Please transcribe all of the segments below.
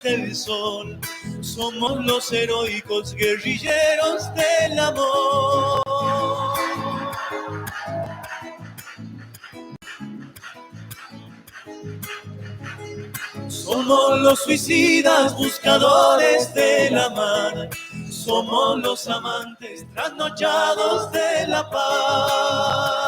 del sol, somos los heroicos guerrilleros del amor. Somos los suicidas buscadores de la mar, somos los amantes trasnochados de la paz.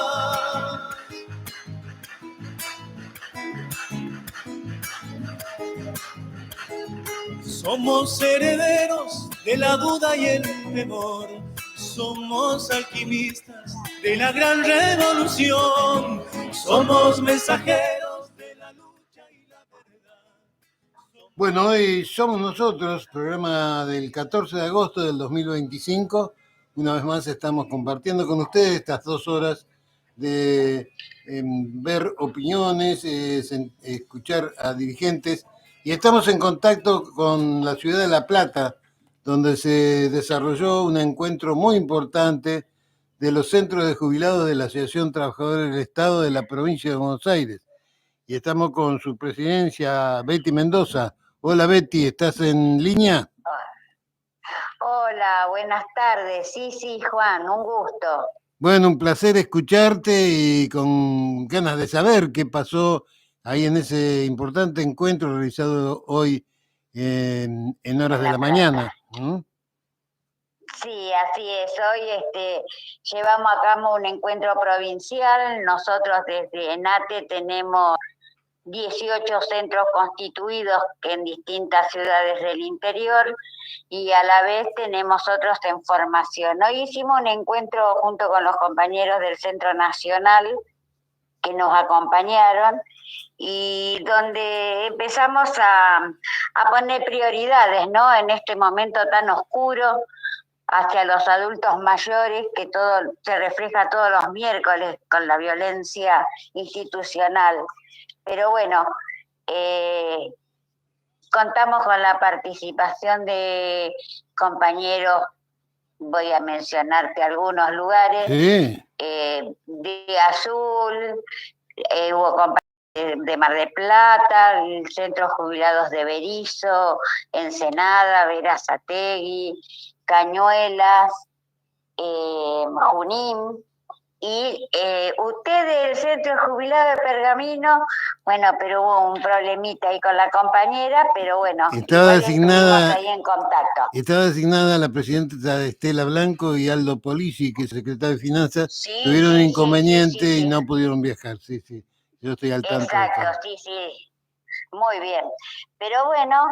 Somos herederos de la duda y el temor, somos alquimistas de la gran revolución, somos mensajeros de la lucha y la verdad. Bueno, hoy somos nosotros, programa del 14 de agosto del 2025. Una vez más estamos compartiendo con ustedes estas 2 horas de ver opiniones, escuchar a dirigentes. Y estamos en contacto con la ciudad de La Plata, donde se desarrolló un encuentro muy importante de los centros de jubilados de la Asociación Trabajadores del Estado de la provincia de Buenos Aires. Y estamos con su presidencia, Betty Mendoza. Hola Betty, ¿estás en línea? Hola, buenas tardes. Sí, Juan, un gusto. Bueno, un placer escucharte y con ganas de saber qué pasó ahí en ese importante encuentro realizado hoy en horas de la mañana. Sí, así es. Hoy llevamos a cabo un encuentro provincial. Nosotros desde ENATE tenemos 18 centros constituidos en distintas ciudades del interior y a la vez tenemos otros en formación. Hoy hicimos un encuentro junto con los compañeros del Centro Nacional que nos acompañaron y donde empezamos a poner prioridades, ¿no? En este momento tan oscuro hacia los adultos mayores, que todo se refleja todos los miércoles con la violencia institucional. Pero bueno, contamos con la participación de compañeros, voy a mencionarte algunos lugares, sí. de Azul, hubo compañeros de Mar del Plata, el Centro Jubilados de Berizo, Ensenada, Berazategui, Cañuelas, Junín. Y usted del Centro Jubilado de Pergamino, bueno, pero hubo un problemita ahí con la compañera, pero bueno, estaba designada ahí en contacto. Estaba designada la presidenta Estela Blanco y Aldo Polisi, que es secretario de Finanzas, sí, tuvieron un inconveniente y no pudieron viajar, sí, yo estoy al tanto. Exacto, sí, muy bien. Pero bueno,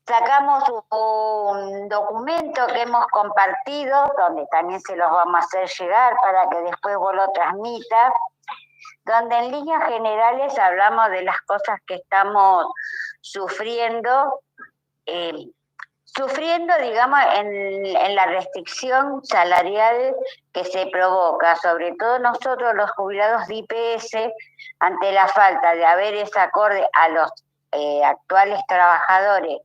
sacamos un documento que hemos compartido, donde también se los vamos a hacer llegar para que después vos lo transmitas, donde en líneas generales hablamos de las cosas que estamos sufriendo, digamos, en la restricción salarial que se provoca, sobre todo nosotros los jubilados de IPS, ante la falta de haberes acorde a los actuales trabajadores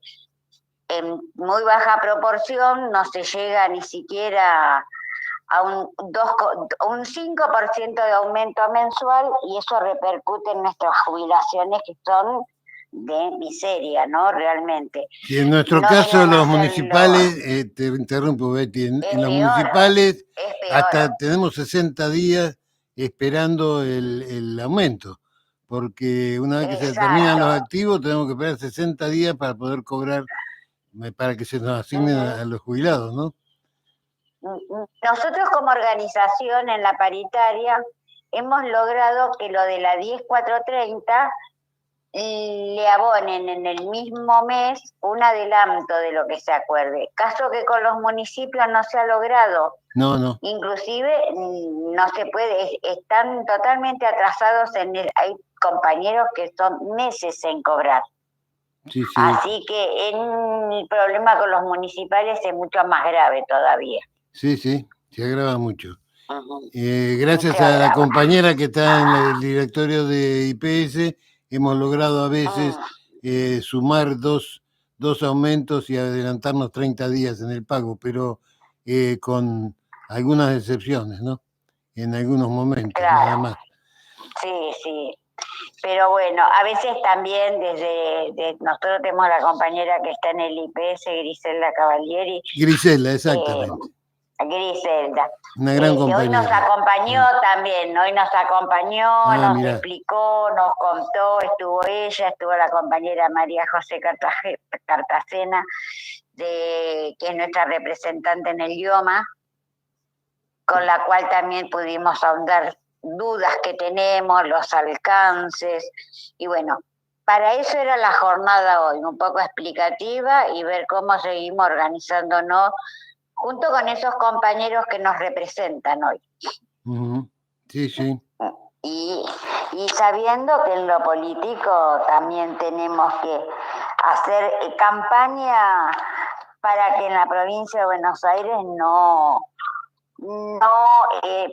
en muy baja proporción, no se llega ni siquiera a un 5% de aumento mensual, y eso repercute en nuestras jubilaciones, que son de miseria, ¿no? Realmente. Y en nuestro caso, los municipales, te interrumpo, Betty, en los municipales hasta tenemos 60 días esperando el aumento, porque una vez que se terminan los activos, tenemos que esperar 60 días para poder cobrar, para que se nos asignen a los jubilados, ¿no? Nosotros como organización en la paritaria hemos logrado que lo de la 10430 le abonen en el mismo mes un adelanto de lo que se acuerde. Caso que con los municipios no se ha logrado. No. Inclusive no se puede, están totalmente atrasados hay compañeros que son meses en cobrar. Sí. Así que el problema con los municipales es mucho más grave todavía. Sí, se agrava mucho. Gracias a la compañera que está en el directorio de IPS, hemos logrado a veces sumar dos aumentos y adelantarnos 30 días en el pago, pero con algunas excepciones, ¿no? En algunos momentos, nada más. Sí. Pero bueno, a veces también nosotros tenemos la compañera que está en el IPS, Griselda Cavalieri. Griselda, exactamente. Griselda. Una gran compañera. Hoy nos acompañó también, hoy nos acompañó, nos mirá. explicó, nos contó, estuvo ella, estuvo la compañera María José Cartagena, que es nuestra representante en el idioma, con la cual también pudimos ahondar dudas que tenemos, los alcances, y bueno, para eso era la jornada hoy, un poco explicativa y ver cómo seguimos organizándonos junto con esos compañeros que nos representan hoy. Sí, sí. Y sabiendo que en lo político también tenemos que hacer campaña para que en la provincia de Buenos Aires no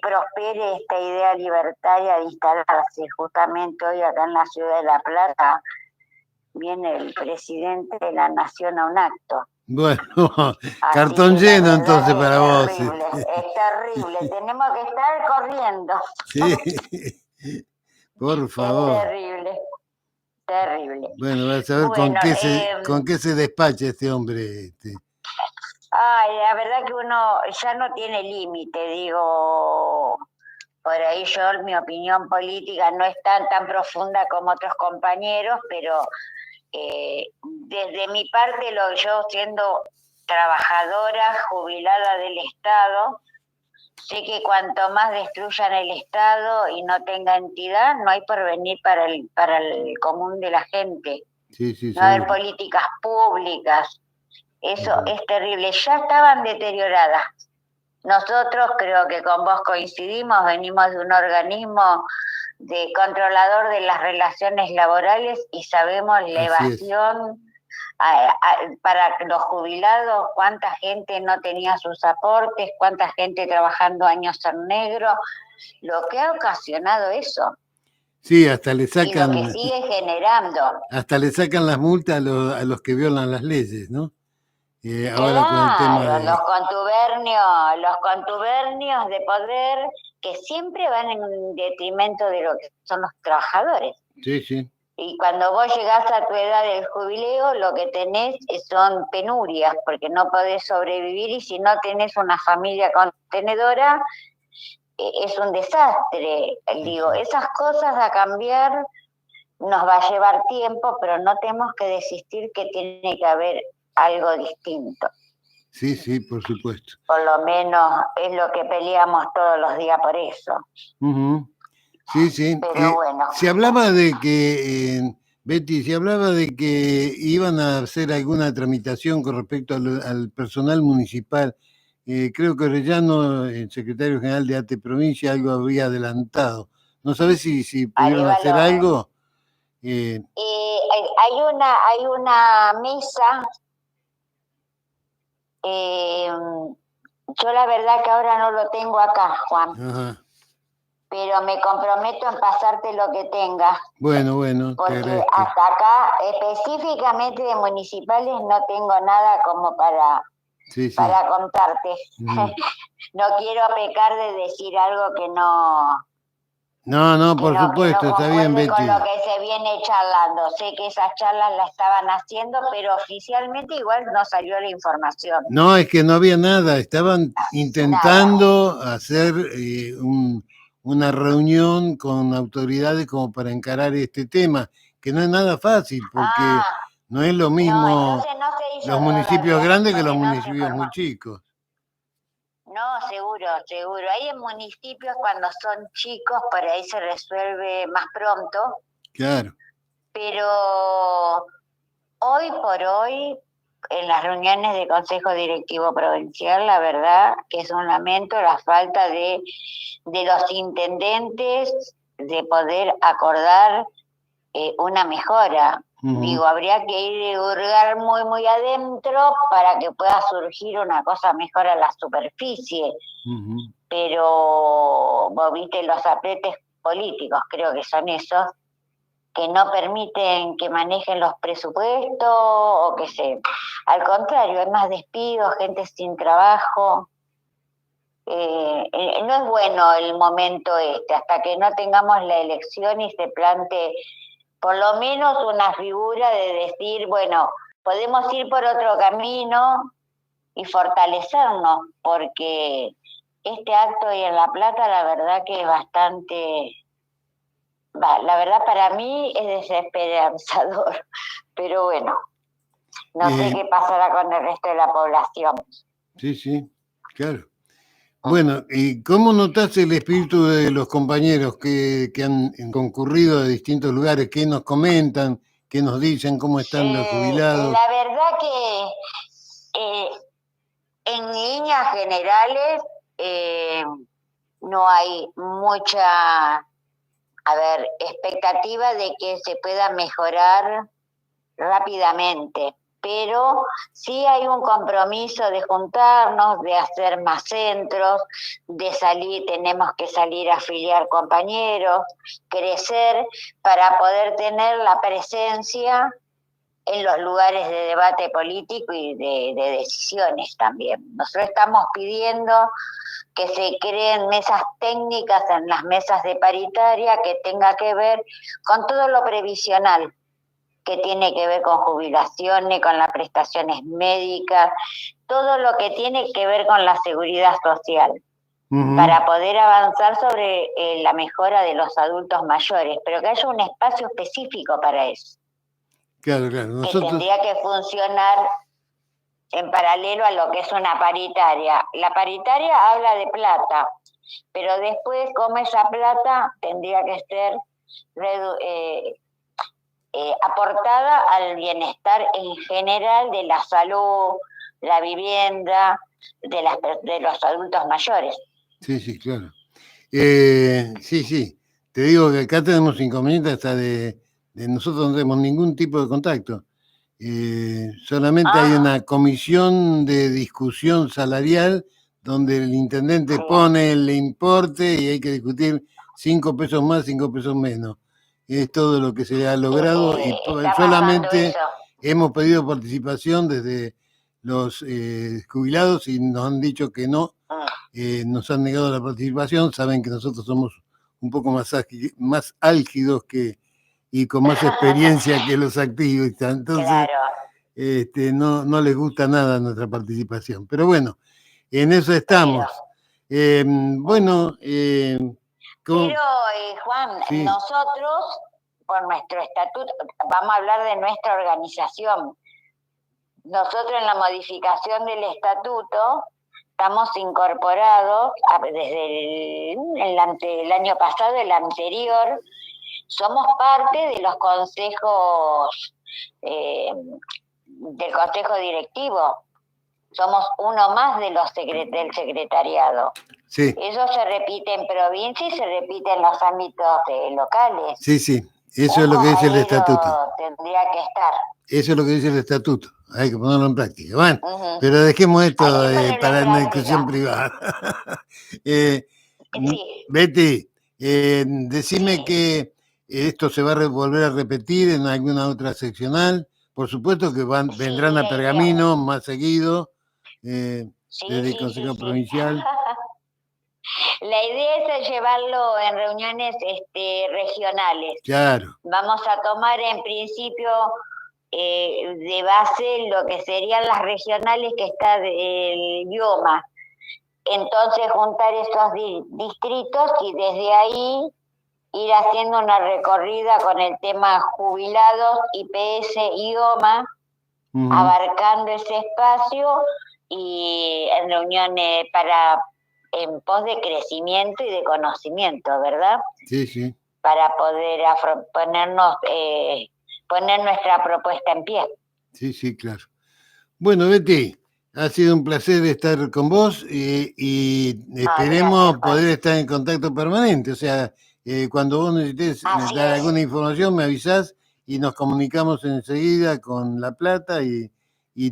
prospere esta idea libertaria de instalarse. Justamente hoy acá en la ciudad de La Plata viene el presidente de la Nación a un acto. Bueno, cartón lleno entonces para vos. Es terrible, tenemos que estar corriendo. Sí, por favor. Es terrible. Bueno, vas a ver con qué se despacha este hombre. Ay, la verdad que uno ya no tiene límite, digo, por ahí mi opinión política no es tan profunda como otros compañeros, pero desde mi parte, yo siendo trabajadora jubilada del Estado, sé que cuanto más destruyan el Estado y no tenga entidad, no hay porvenir para el común de la gente. Sí, no hay políticas públicas. Eso es terrible. Ya estaban deterioradas. Nosotros, creo que con vos coincidimos, venimos de un organismo de controlador de las relaciones laborales y sabemos la evasión para los jubilados, cuánta gente no tenía sus aportes, cuánta gente trabajando años en negro, lo que ha ocasionado eso. Sí, hasta le sacan. Y lo que sigue generando. Hasta le sacan las multas a los que violan las leyes, ¿no? Ahora con el tema de los contubernios de poder que siempre van en detrimento de lo que son los trabajadores. Sí. Y cuando vos llegás a tu edad del jubileo, lo que tenés son penurias, porque no podés sobrevivir y si no tenés una familia contenedora, es un desastre. Digo, esas cosas a cambiar nos va a llevar tiempo, pero no tenemos que desistir que tiene que haber algo distinto. Sí, por supuesto. Por lo menos es lo que peleamos todos los días por eso. Sí. Pero bueno. Se hablaba de que, Betty, iban a hacer alguna tramitación con respecto al personal municipal. Creo que Orellano, el secretario general de ATE Provincia, algo había adelantado. ¿No sabes si pudieron hacer algo? Hay una mesa. Yo la verdad que ahora no lo tengo acá, Juan. Ajá. Pero me comprometo en pasarte lo que tenga. Bueno. Porque hasta acá, específicamente de municipales, no tengo nada como para contarte. No quiero pecar de decir algo que no... No, por supuesto, está bien, Betty. Con lo que se viene charlando. Sé que esas charlas las estaban haciendo, pero oficialmente igual no salió la información. No, es que no había nada. Estaban intentando hacer una reunión con autoridades como para encarar este tema, que no es nada fácil, porque no es lo mismo los municipios grandes que los municipios muy chicos. No, seguro. Hay en municipios cuando son chicos, por ahí se resuelve más pronto. Claro. Pero hoy por hoy, en las reuniones de Consejo Directivo Provincial, la verdad que es un lamento la falta de los intendentes de poder acordar una mejora. Digo, habría que ir a hurgar muy adentro para que pueda surgir una cosa mejor a la superficie. Pero vos viste los apretes políticos, creo que son esos, que no permiten que manejen los presupuestos o al contrario, hay más despidos, gente sin trabajo. no es bueno el momento hasta que no tengamos la elección y se plante por lo menos una figura de decir, bueno, podemos ir por otro camino y fortalecernos, porque este acto ahí en La Plata, la verdad que es bastante, la verdad para mí es desesperanzador, pero bueno, no sé qué pasará con el resto de la población. Sí, sí, claro. Bueno, ¿y cómo notás el espíritu de los compañeros que han concurrido de distintos lugares? ¿Qué nos comentan? ¿Qué nos dicen? ¿Cómo están los jubilados? La verdad que en líneas generales no hay mucha, expectativa de que se pueda mejorar rápidamente, pero sí hay un compromiso de juntarnos, de hacer más centros, de salir, tenemos que salir a afiliar compañeros, crecer para poder tener la presencia en los lugares de debate político y de decisiones también. Nosotros estamos pidiendo que se creen mesas técnicas en las mesas de paritaria que tenga que ver con todo lo previsional, que tiene que ver con jubilaciones, con las prestaciones médicas, todo lo que tiene que ver con la seguridad social, para poder avanzar sobre la mejora de los adultos mayores, pero que haya un espacio específico para eso. Claro, claro. Que tendría que funcionar en paralelo a lo que es una paritaria. La paritaria habla de plata, pero después, como esa plata tendría que ser aportada al bienestar en general de la salud, la vivienda, de los adultos mayores. Sí, sí, claro. Sí, sí. Te digo que acá tenemos inconvenientes hasta de nosotros no tenemos ningún tipo de contacto. Solamente hay una comisión de discusión salarial donde el intendente pone el importe y hay que discutir 5 pesos más, 5 pesos menos. Es todo lo que se ha logrado y solamente hemos pedido participación desde los jubilados y nos han dicho que no, nos han negado la participación, saben que nosotros somos un poco más álgidos y con más experiencia que los activistas, entonces no les gusta nada nuestra participación. Pero bueno, en eso estamos. Bueno, pero Juan, sí. Nosotros, por nuestro estatuto, vamos a hablar de nuestra organización. Nosotros en la modificación del estatuto estamos incorporados desde el año pasado, el anterior, somos parte de los consejos, del consejo directivo. Somos uno más de los del secretariado. Sí. Eso se repite en provincia y se repite en los ámbitos locales. Sí, sí, eso es lo que dice el estatuto. Tendría que estar. Eso es lo que dice el estatuto, hay que ponerlo en práctica. Bueno, pero dejemos esto para una discusión privada. Sí. Betty, decime que esto se va a volver a repetir en alguna otra seccional. Por supuesto que vendrán a Pergamino más seguido, desde el Consejo Provincial. La idea es llevarlo en reuniones regionales. Claro. Vamos a tomar en principio de base lo que serían las regionales que está del bioma. Entonces juntar esos distritos y desde ahí ir haciendo una recorrida con el tema jubilados, IPS, IOMA, abarcando ese espacio y en reuniones en pos de crecimiento y de conocimiento, ¿verdad? Sí, sí. Para poder poner nuestra propuesta en pie. Sí, sí, claro. Bueno, Betty, ha sido un placer estar con vos y esperemos poder estar en contacto permanente. O sea, cuando vos necesites dar alguna información, me avisás y nos comunicamos enseguida con La Plata y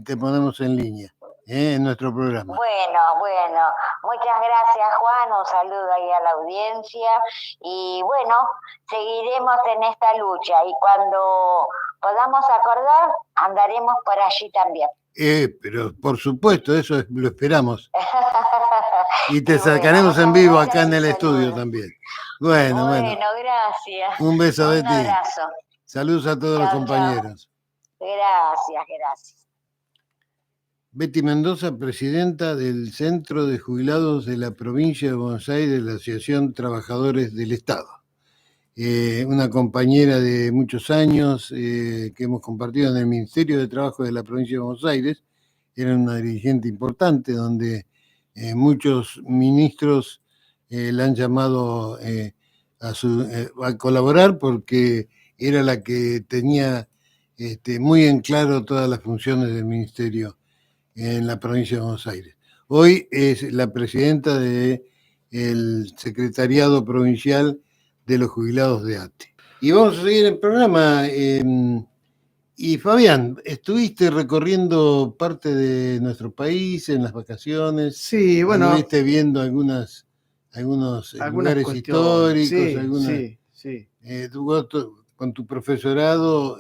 te ponemos en línea en nuestro programa. Bueno, muchas gracias Juan, un saludo ahí a la audiencia y bueno, seguiremos en esta lucha y cuando podamos acordar, andaremos por allí también. Pero por supuesto, eso lo esperamos. Y te Y bueno, sacaremos en vivo ojalá acá en que el se estudio logre. también. Bueno. Bueno, gracias. Un beso, Un Betty. abrazo. Saludos a todos los Chao, chao. compañeros. Gracias. Betty Mendoza, presidenta del Centro de Jubilados de la Provincia de Buenos Aires de la Asociación Trabajadores del Estado. Una compañera de muchos años que hemos compartido en el Ministerio de Trabajo de la Provincia de Buenos Aires. Era una dirigente importante donde muchos ministros la han llamado a colaborar porque era la que tenía muy en claro todas las funciones del ministerio en la provincia de Buenos Aires. Hoy es la presidenta del Secretariado Provincial de los Jubilados de ATE. Y vamos a seguir el programa. Y Fabián, estuviste recorriendo parte de nuestro país en las vacaciones. Sí, bueno. Estuviste viendo algunos lugares históricos. Sí. Tú, con tu profesorado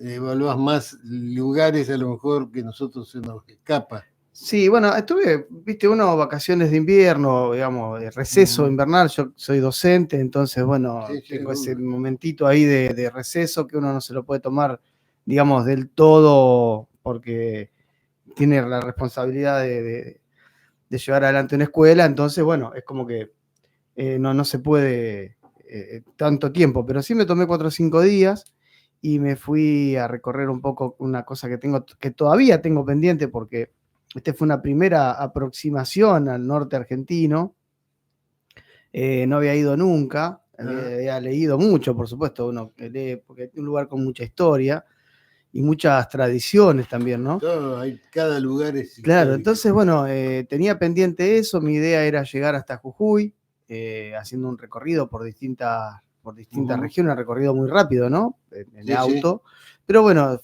evaluás más lugares a lo mejor que nosotros se nos escapa. Sí, bueno, estuve, vacaciones de invierno, digamos, de receso invernal. Yo soy docente, entonces, bueno, tengo ese momentito ahí de receso que uno no se lo puede tomar, digamos, del todo, porque tiene la responsabilidad de llevar adelante una escuela. Entonces, bueno, es como que no se puede tanto tiempo, pero sí me tomé 4 o 5 días y me fui a recorrer un poco una cosa que todavía tengo pendiente, porque fue una primera aproximación al norte argentino. No había ido nunca, había leído mucho, por supuesto, uno que lee, porque es un lugar con mucha historia y muchas tradiciones también, ¿no? Cada lugar es histórico. Claro, entonces, bueno, tenía pendiente eso. Mi idea era llegar hasta Jujuy, haciendo un recorrido por distintas regiones, un recorrido muy rápido, ¿no? En auto. Pero bueno,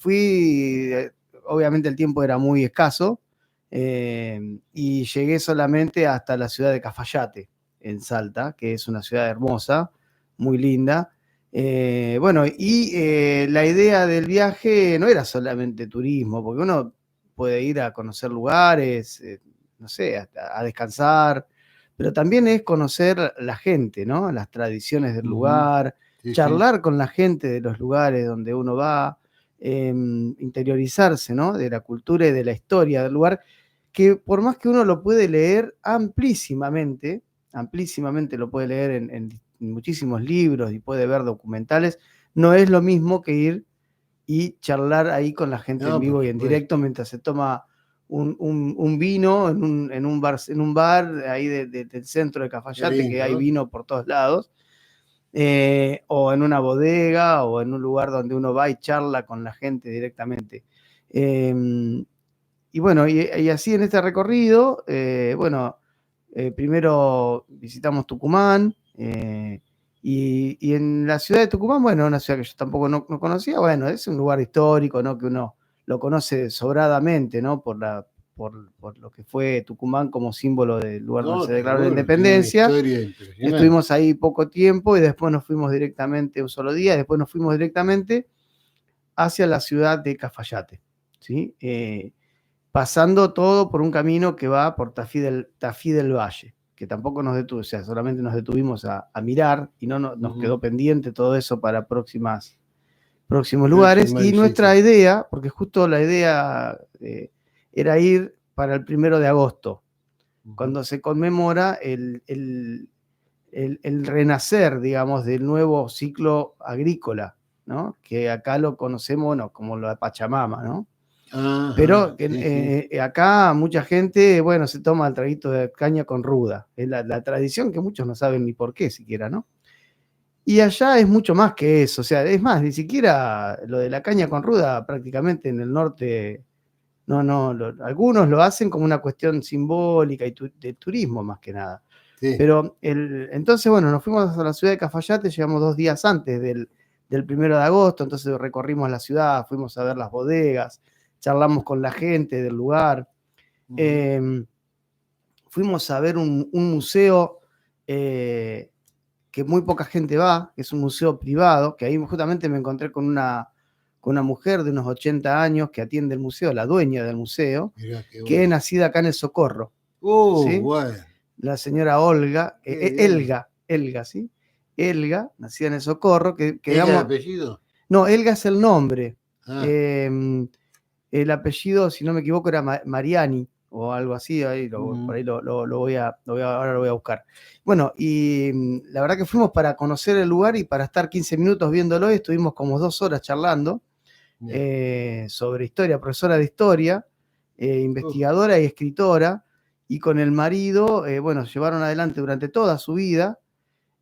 obviamente el tiempo era muy escaso, y llegué solamente hasta la ciudad de Cafayate, en Salta, que es una ciudad hermosa, muy linda. Bueno, y la idea del viaje no era solamente turismo, porque uno puede ir a conocer lugares, no sé, a descansar, pero también es conocer la gente, ¿no? Las tradiciones del lugar, charlar con la gente de los lugares donde uno va, interiorizarse, ¿no? De la cultura y de la historia del lugar, que por más que uno lo puede leer amplísimamente lo puede leer en muchísimos libros y puede ver documentales, no es lo mismo que ir y charlar ahí con la gente en vivo y en directo mientras se toma un vino en un bar ahí del centro de Cafayate, que hay vino por todos lados, o en una bodega o en un lugar donde uno va y charla con la gente directamente. Y bueno, y así en este recorrido, primero visitamos Tucumán, y en la ciudad de Tucumán, bueno, una ciudad que yo tampoco no conocía. Bueno, es un lugar histórico, ¿no? Que uno lo conoce sobradamente, ¿no? Por lo que fue Tucumán como símbolo del lugar donde se declaró la independencia. Estuvimos ahí poco tiempo y después nos fuimos directamente, un solo día, y después nos fuimos directamente hacia la ciudad de Cafayate, ¿sí? Pasando todo por un camino que va por Tafí del Valle, que tampoco nos detuvo, o sea, solamente nos detuvimos a mirar y no nos quedó pendiente todo eso para próximos lugares. Y nuestra idea, porque justo la idea era ir para el 1 de agosto, cuando se conmemora el renacer, digamos, del nuevo ciclo agrícola, ¿no? Que acá lo conocemos, bueno, como la Pachamama, ¿no? Pero acá mucha gente, bueno, se toma el traguito de caña con ruda. Es la tradición que muchos no saben ni por qué siquiera, ¿no? Y allá es mucho más que eso. O sea, es más, ni siquiera lo de la caña con ruda prácticamente en el norte, algunos lo hacen como una cuestión simbólica y de turismo más que nada. Pero entonces, bueno, nos fuimos a la ciudad de Cafayate, llegamos 2 días antes del 1 de agosto, entonces recorrimos la ciudad, fuimos a ver las bodegas, charlamos con la gente del lugar, fuimos a ver un museo que muy poca gente va, que es un museo privado, que ahí justamente me encontré con con una mujer de unos 80 años que atiende el museo, la dueña del museo, Mirá qué que es bueno. nacida acá en El Socorro. ¿Sí? Bueno. La señora Olga, Qué bien. Elga, ¿sí? Elga, nacida en El Socorro, que ¿Es el digamos, apellido? no, Elga es el nombre. Ah, El apellido, si no me equivoco, era Mariani o algo así, ahí por ahí ahora lo voy a buscar. Bueno, y la verdad que fuimos para conocer el lugar y para estar 15 minutos viéndolo, y estuvimos como 2 horas charlando sobre historia, profesora de historia, investigadora y escritora, y con el marido, bueno, llevaron adelante durante toda su vida,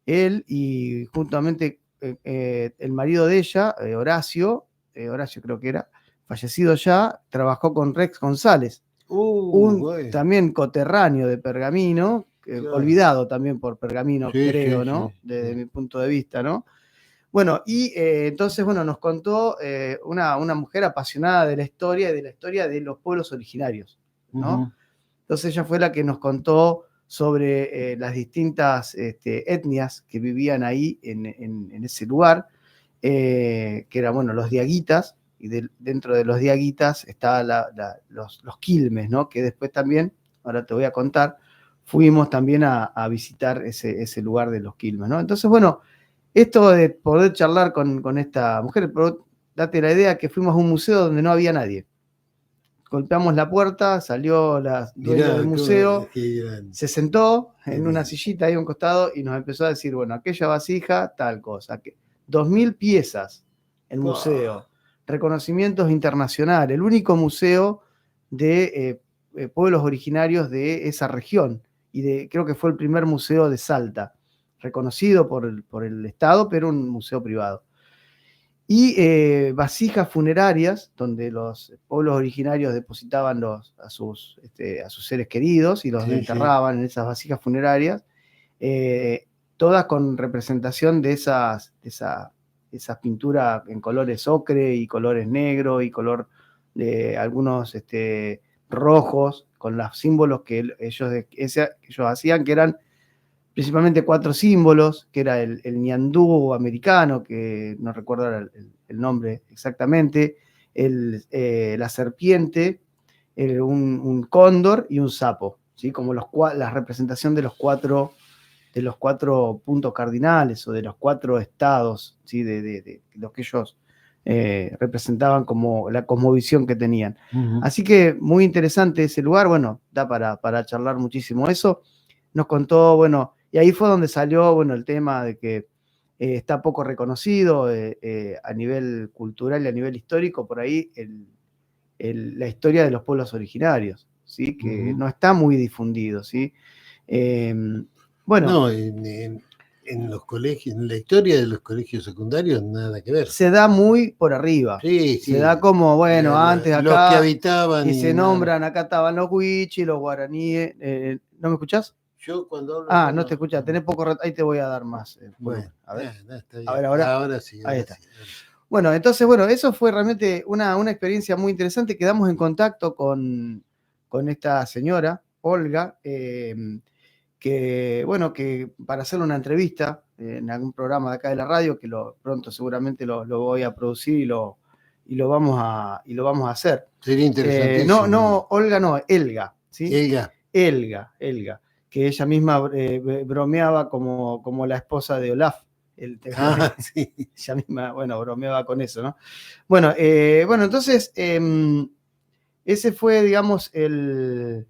él y juntamente el marido de ella, Horacio creo que era, fallecido ya, trabajó con Rex González, bueno. también coterráneo de Pergamino, Claro. olvidado también por Pergamino, Sí, creo, sí, ¿no? sí, Desde sí. mi punto de vista, ¿no? Bueno, y entonces, bueno, nos contó una mujer apasionada de la historia y de la historia de los pueblos originarios, ¿no? Ujú. Entonces ella fue la que nos contó sobre las distintas etnias que vivían ahí en ese lugar, que eran, bueno, los diaguitas, y dentro de los diaguitas estaban los quilmes, ¿no? Que después también, ahora te voy a contar, fuimos también a visitar ese lugar de los quilmes, ¿no? Entonces, bueno, esto de poder charlar con esta mujer, pero date la idea que fuimos a un museo donde no había nadie. Golpeamos la puerta, salió la dueña Mirá, del museo, qué grande. se sentó Qué en una lindo. sillita ahí a un costado y nos empezó a decir, bueno, aquella vasija, tal cosa, 2000 piezas el museo, reconocimientos internacionales, el único museo de pueblos originarios de esa región, y creo que fue el primer museo de Salta, reconocido por el Estado, pero un museo privado. Y vasijas funerarias, donde los pueblos originarios depositaban a sus seres queridos y los Sí, enterraban en esas vasijas funerarias, todas con representación de esas pinturas en colores ocre y colores negro y color de algunos rojos, con los símbolos que ellos hacían, que eran principalmente 4 símbolos, que era el ñandú americano, que no recuerdo el nombre exactamente, la serpiente, un cóndor y un sapo, ¿sí? Como la representación de los 4 puntos cardinales o de los 4 estados, ¿sí? de los que ellos representaban como la cosmovisión que tenían. Ujú. Así que muy interesante ese lugar, bueno, da para charlar muchísimo eso. Nos contó, bueno, y ahí fue donde salió, bueno, el tema de que está poco reconocido a nivel cultural y a nivel histórico, por ahí la historia de los pueblos originarios, ¿sí? Que no está muy difundido, ¿sí? Bueno. No, en los colegios, en la historia de los colegios secundarios, nada que ver. Se da muy por arriba. Sí, se da como, bueno, antes acá. Los que habitaban. Y se nombran, acá estaban los huichis, los guaraníes. ¿No me escuchás? Yo cuando hablo. No te escuchás, tenés poco rato, ahí te voy a dar más. Bueno, a ver. Está bien. A ver, ahora sí. Ahí está. Sí. Bueno, entonces, bueno, eso fue realmente una experiencia muy interesante. Quedamos en contacto con esta señora, Olga, que, bueno, que para hacerle una entrevista en algún programa de acá de la radio, que pronto seguramente lo voy a producir y lo vamos a hacer. Sería interesante. No, Olga no, Elga, ¿sí? Elga, que ella misma bromeaba como la esposa de Olaf. Sí. Ella misma, bueno, bromeaba con eso, ¿no? Bueno, entonces, ese fue, digamos, el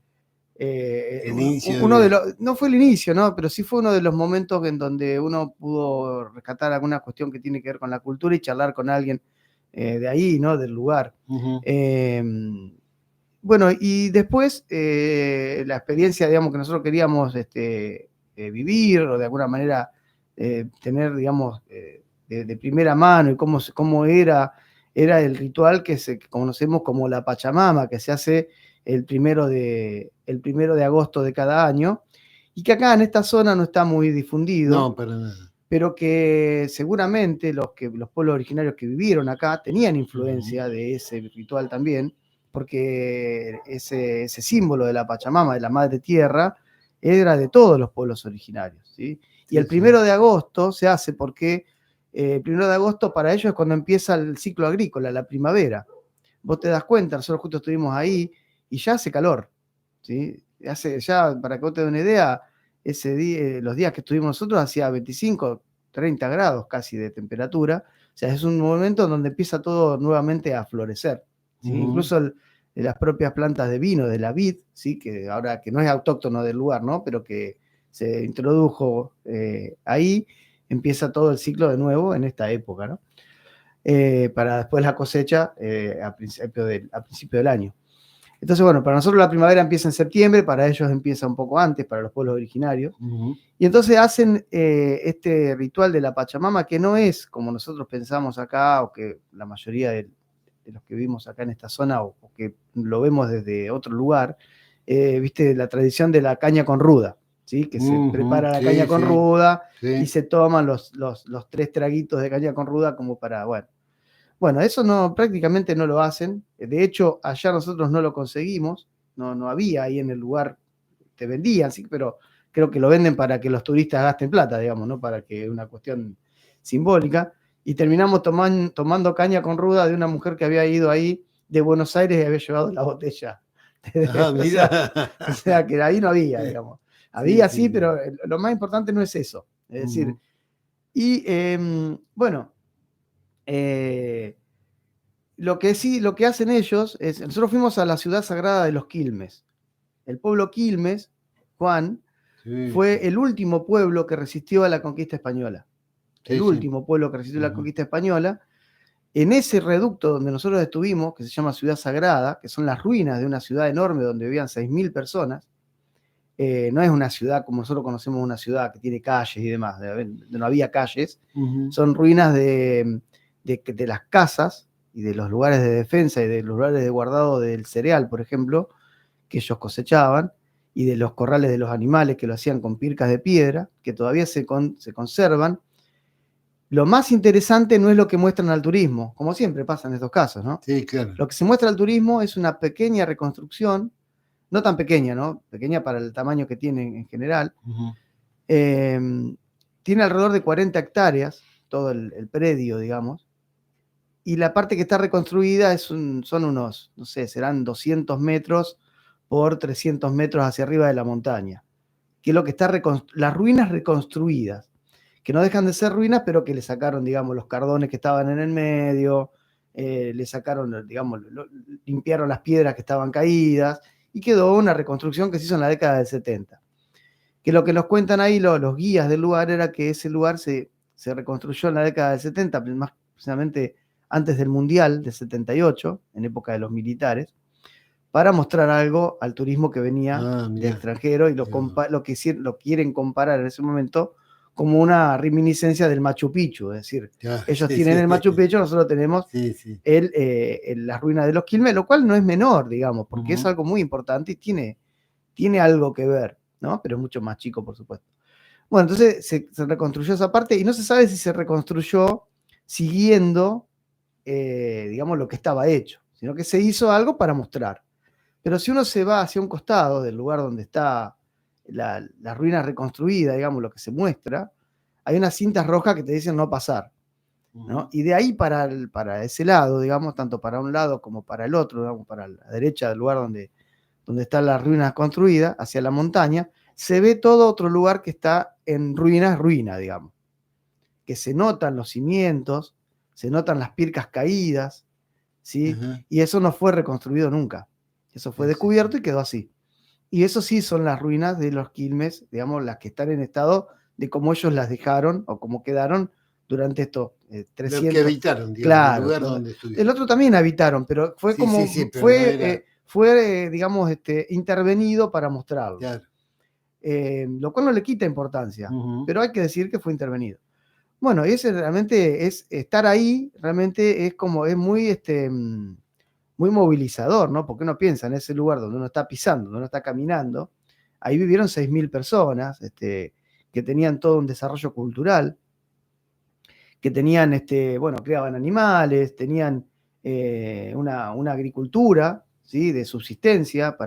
inicio no fue el inicio, ¿no? Pero sí fue uno de los momentos en donde uno pudo rescatar alguna cuestión que tiene que ver con la cultura y charlar con alguien de ahí, ¿no? Del lugar. Uh-huh. Bueno, y después la experiencia, digamos, que nosotros queríamos vivir o de alguna manera tener, digamos, de primera mano, y cómo era el ritual que conocemos como la Pachamama, que se hace el 1 de agosto de cada año, y que acá en esta zona no está muy difundido. No, para nada. Pero que seguramente los pueblos originarios que vivieron acá tenían influencia de ese ritual también, porque ese símbolo de la Pachamama, de la Madre Tierra, era de todos los pueblos originarios, ¿sí? Y el 1 de agosto se hace porque El 1 de agosto para ellos es cuando empieza el ciclo agrícola, la primavera. Vos te das cuenta, nosotros justo estuvimos ahí y ya hace calor, ¿sí? Ya, para que vos te des una idea, los días que estuvimos nosotros hacía 25, 30 grados casi de temperatura. O sea, es un momento donde empieza todo nuevamente a florecer, ¿sí? Incluso de las propias plantas de vino, de la vid, ¿sí? Que ahora que no es autóctono del lugar, ¿no? Pero que se introdujo ahí, empieza todo el ciclo de nuevo en esta época, ¿no? Para después la cosecha a principio del año. Entonces, bueno, para nosotros la primavera empieza en septiembre, para ellos empieza un poco antes, para los pueblos originarios. Y entonces hacen este ritual de la Pachamama, que no es como nosotros pensamos acá, o que la mayoría de los que vivimos acá en esta zona, o que lo vemos desde otro lugar, viste, la tradición de la caña con ruda, ¿sí? Que se prepara la caña con ruda y se toman los 3 traguitos de caña con ruda como para, bueno, eso prácticamente no lo hacen. De hecho, allá nosotros no lo conseguimos, no había ahí en el lugar, te vendían, sí, pero creo que lo venden para que los turistas gasten plata, digamos, ¿no? Para que es una cuestión simbólica. Y terminamos tomando caña con ruda de una mujer que había ido ahí de Buenos Aires y había llevado la botella. O sea, que ahí no había, digamos. Había sí, pero lo más importante no es eso. Es decir, y bueno, lo que hacen ellos es, nosotros fuimos a la ciudad sagrada de los Quilmes. El pueblo Quilmes, Juan, fue el último pueblo que resistió a la conquista española. El último pueblo que resistió a la conquista española. En ese reducto donde nosotros estuvimos, que se llama Ciudad Sagrada, que son las ruinas de una ciudad enorme donde vivían 6.000 personas, no es una ciudad como nosotros conocemos una ciudad que tiene calles y demás, no había calles, son ruinas de las casas y de los lugares de defensa y de los lugares de guardado del cereal, por ejemplo, que ellos cosechaban, y de los corrales de los animales que lo hacían con pircas de piedra, que todavía se conservan. Lo más interesante no es lo que muestran al turismo, como siempre pasa en estos casos, ¿no? Sí, claro. Lo que se muestra al turismo es una pequeña reconstrucción, no tan pequeña, ¿no? Pequeña para el tamaño que tienen en general. Tiene alrededor de 40 hectáreas, todo el predio, digamos, y la parte que está reconstruida son unos, no sé, serán 200 metros por 300 metros hacia arriba de la montaña, que es lo que está las ruinas reconstruidas, que no dejan de ser ruinas, pero que le sacaron, digamos, los cardones que estaban en el medio, le sacaron, digamos, limpiaron las piedras que estaban caídas, y quedó una reconstrucción que se hizo en la década del 70. Que lo que nos cuentan ahí los guías del lugar era que ese lugar se reconstruyó en la década del 70, más precisamente antes del Mundial del 78, en época de los militares, para mostrar algo al turismo que venía del extranjero, y lo quieren comparar en ese momento como una reminiscencia del Machu Picchu, es decir, ellos tienen el Machu Picchu, nosotros tenemos las ruinas de los Quilmes, lo cual no es menor, digamos, porque es algo muy importante y tiene algo que ver, ¿no? Pero es mucho más chico, por supuesto. Bueno, entonces se reconstruyó esa parte y no se sabe si se reconstruyó siguiendo, digamos, lo que estaba hecho, sino que se hizo algo para mostrar. Pero si uno se va hacia un costado del lugar donde está la ruina reconstruida, digamos, lo que se muestra, hay unas cintas rojas que te dicen no pasar, ¿no? Y de ahí para ese lado, digamos, tanto para un lado como para el otro, digamos, para la derecha del lugar donde está la ruina construida, hacia la montaña, se ve todo otro lugar que está en ruina, digamos, que se notan los cimientos, se notan las pircas caídas, ¿sí? Y eso no fue reconstruido nunca. Eso fue descubierto y quedó así. Y eso sí son las ruinas de los Quilmes, digamos, las que están en estado de cómo ellos las dejaron o cómo quedaron durante estos 300. Los que habitaron, digamos, claro, el lugar donde estuvieron. El otro también habitaron, pero fue fue digamos, intervenido para mostrarlo. Claro. Lo cual no le quita importancia, pero hay que decir que fue intervenido. Bueno, y ese realmente es estar ahí, realmente es muy muy movilizador, ¿no? Porque uno piensa en ese lugar donde uno está pisando, donde uno está caminando, ahí vivieron 6.000 personas que tenían todo un desarrollo cultural, que tenían, bueno, criaban animales, tenían una agricultura, ¿sí? De subsistencia,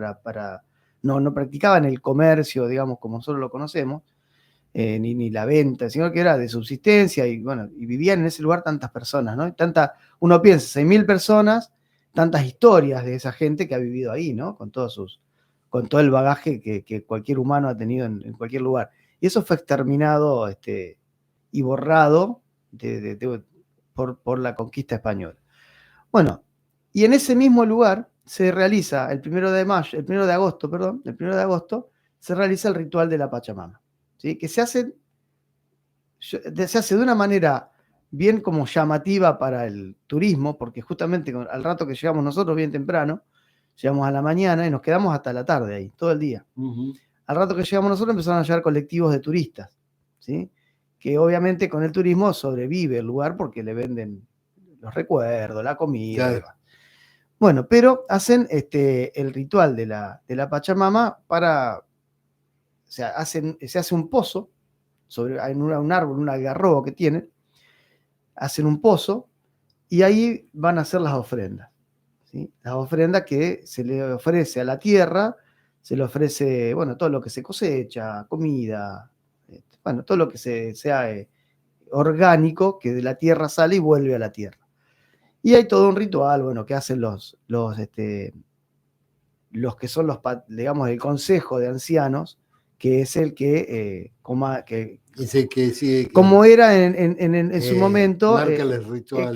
no practicaban el comercio, digamos, como nosotros lo conocemos, ni la venta, sino que era de subsistencia y bueno, y vivían en ese lugar tantas personas, ¿no? Uno piensa, 6.000 personas, tantas historias de esa gente que ha vivido ahí, ¿no? Con todo el bagaje que cualquier humano ha tenido en cualquier lugar. Y eso fue exterminado y borrado por la conquista española. Bueno, y en ese mismo lugar se realiza el 1 de agosto, se realiza el ritual de la Pachamama, ¿sí? Que se hace de una manera bien como llamativa para el turismo, porque justamente al rato que llegamos nosotros bien temprano, llegamos a la mañana y nos quedamos hasta la tarde ahí, todo el día. Al rato que llegamos nosotros empezaron a llegar colectivos de turistas, ¿sí? Que obviamente con el turismo sobrevive el lugar porque le venden los recuerdos, la comida. Claro. Bueno, pero hacen el ritual de la Pachamama o sea, se hace un pozo en un árbol, un algarrobo que tienen, hacen un pozo y ahí van a hacer las ofrendas, ¿sí? Las ofrendas que se le ofrece a la tierra, se le ofrece, bueno, todo lo que se cosecha, comida, bueno, todo lo que sea orgánico, que de la tierra sale y vuelve a la tierra. Y hay todo un ritual, bueno, que hacen los que son digamos, el consejo de ancianos, que es el que como era en su momento, marca el ritual.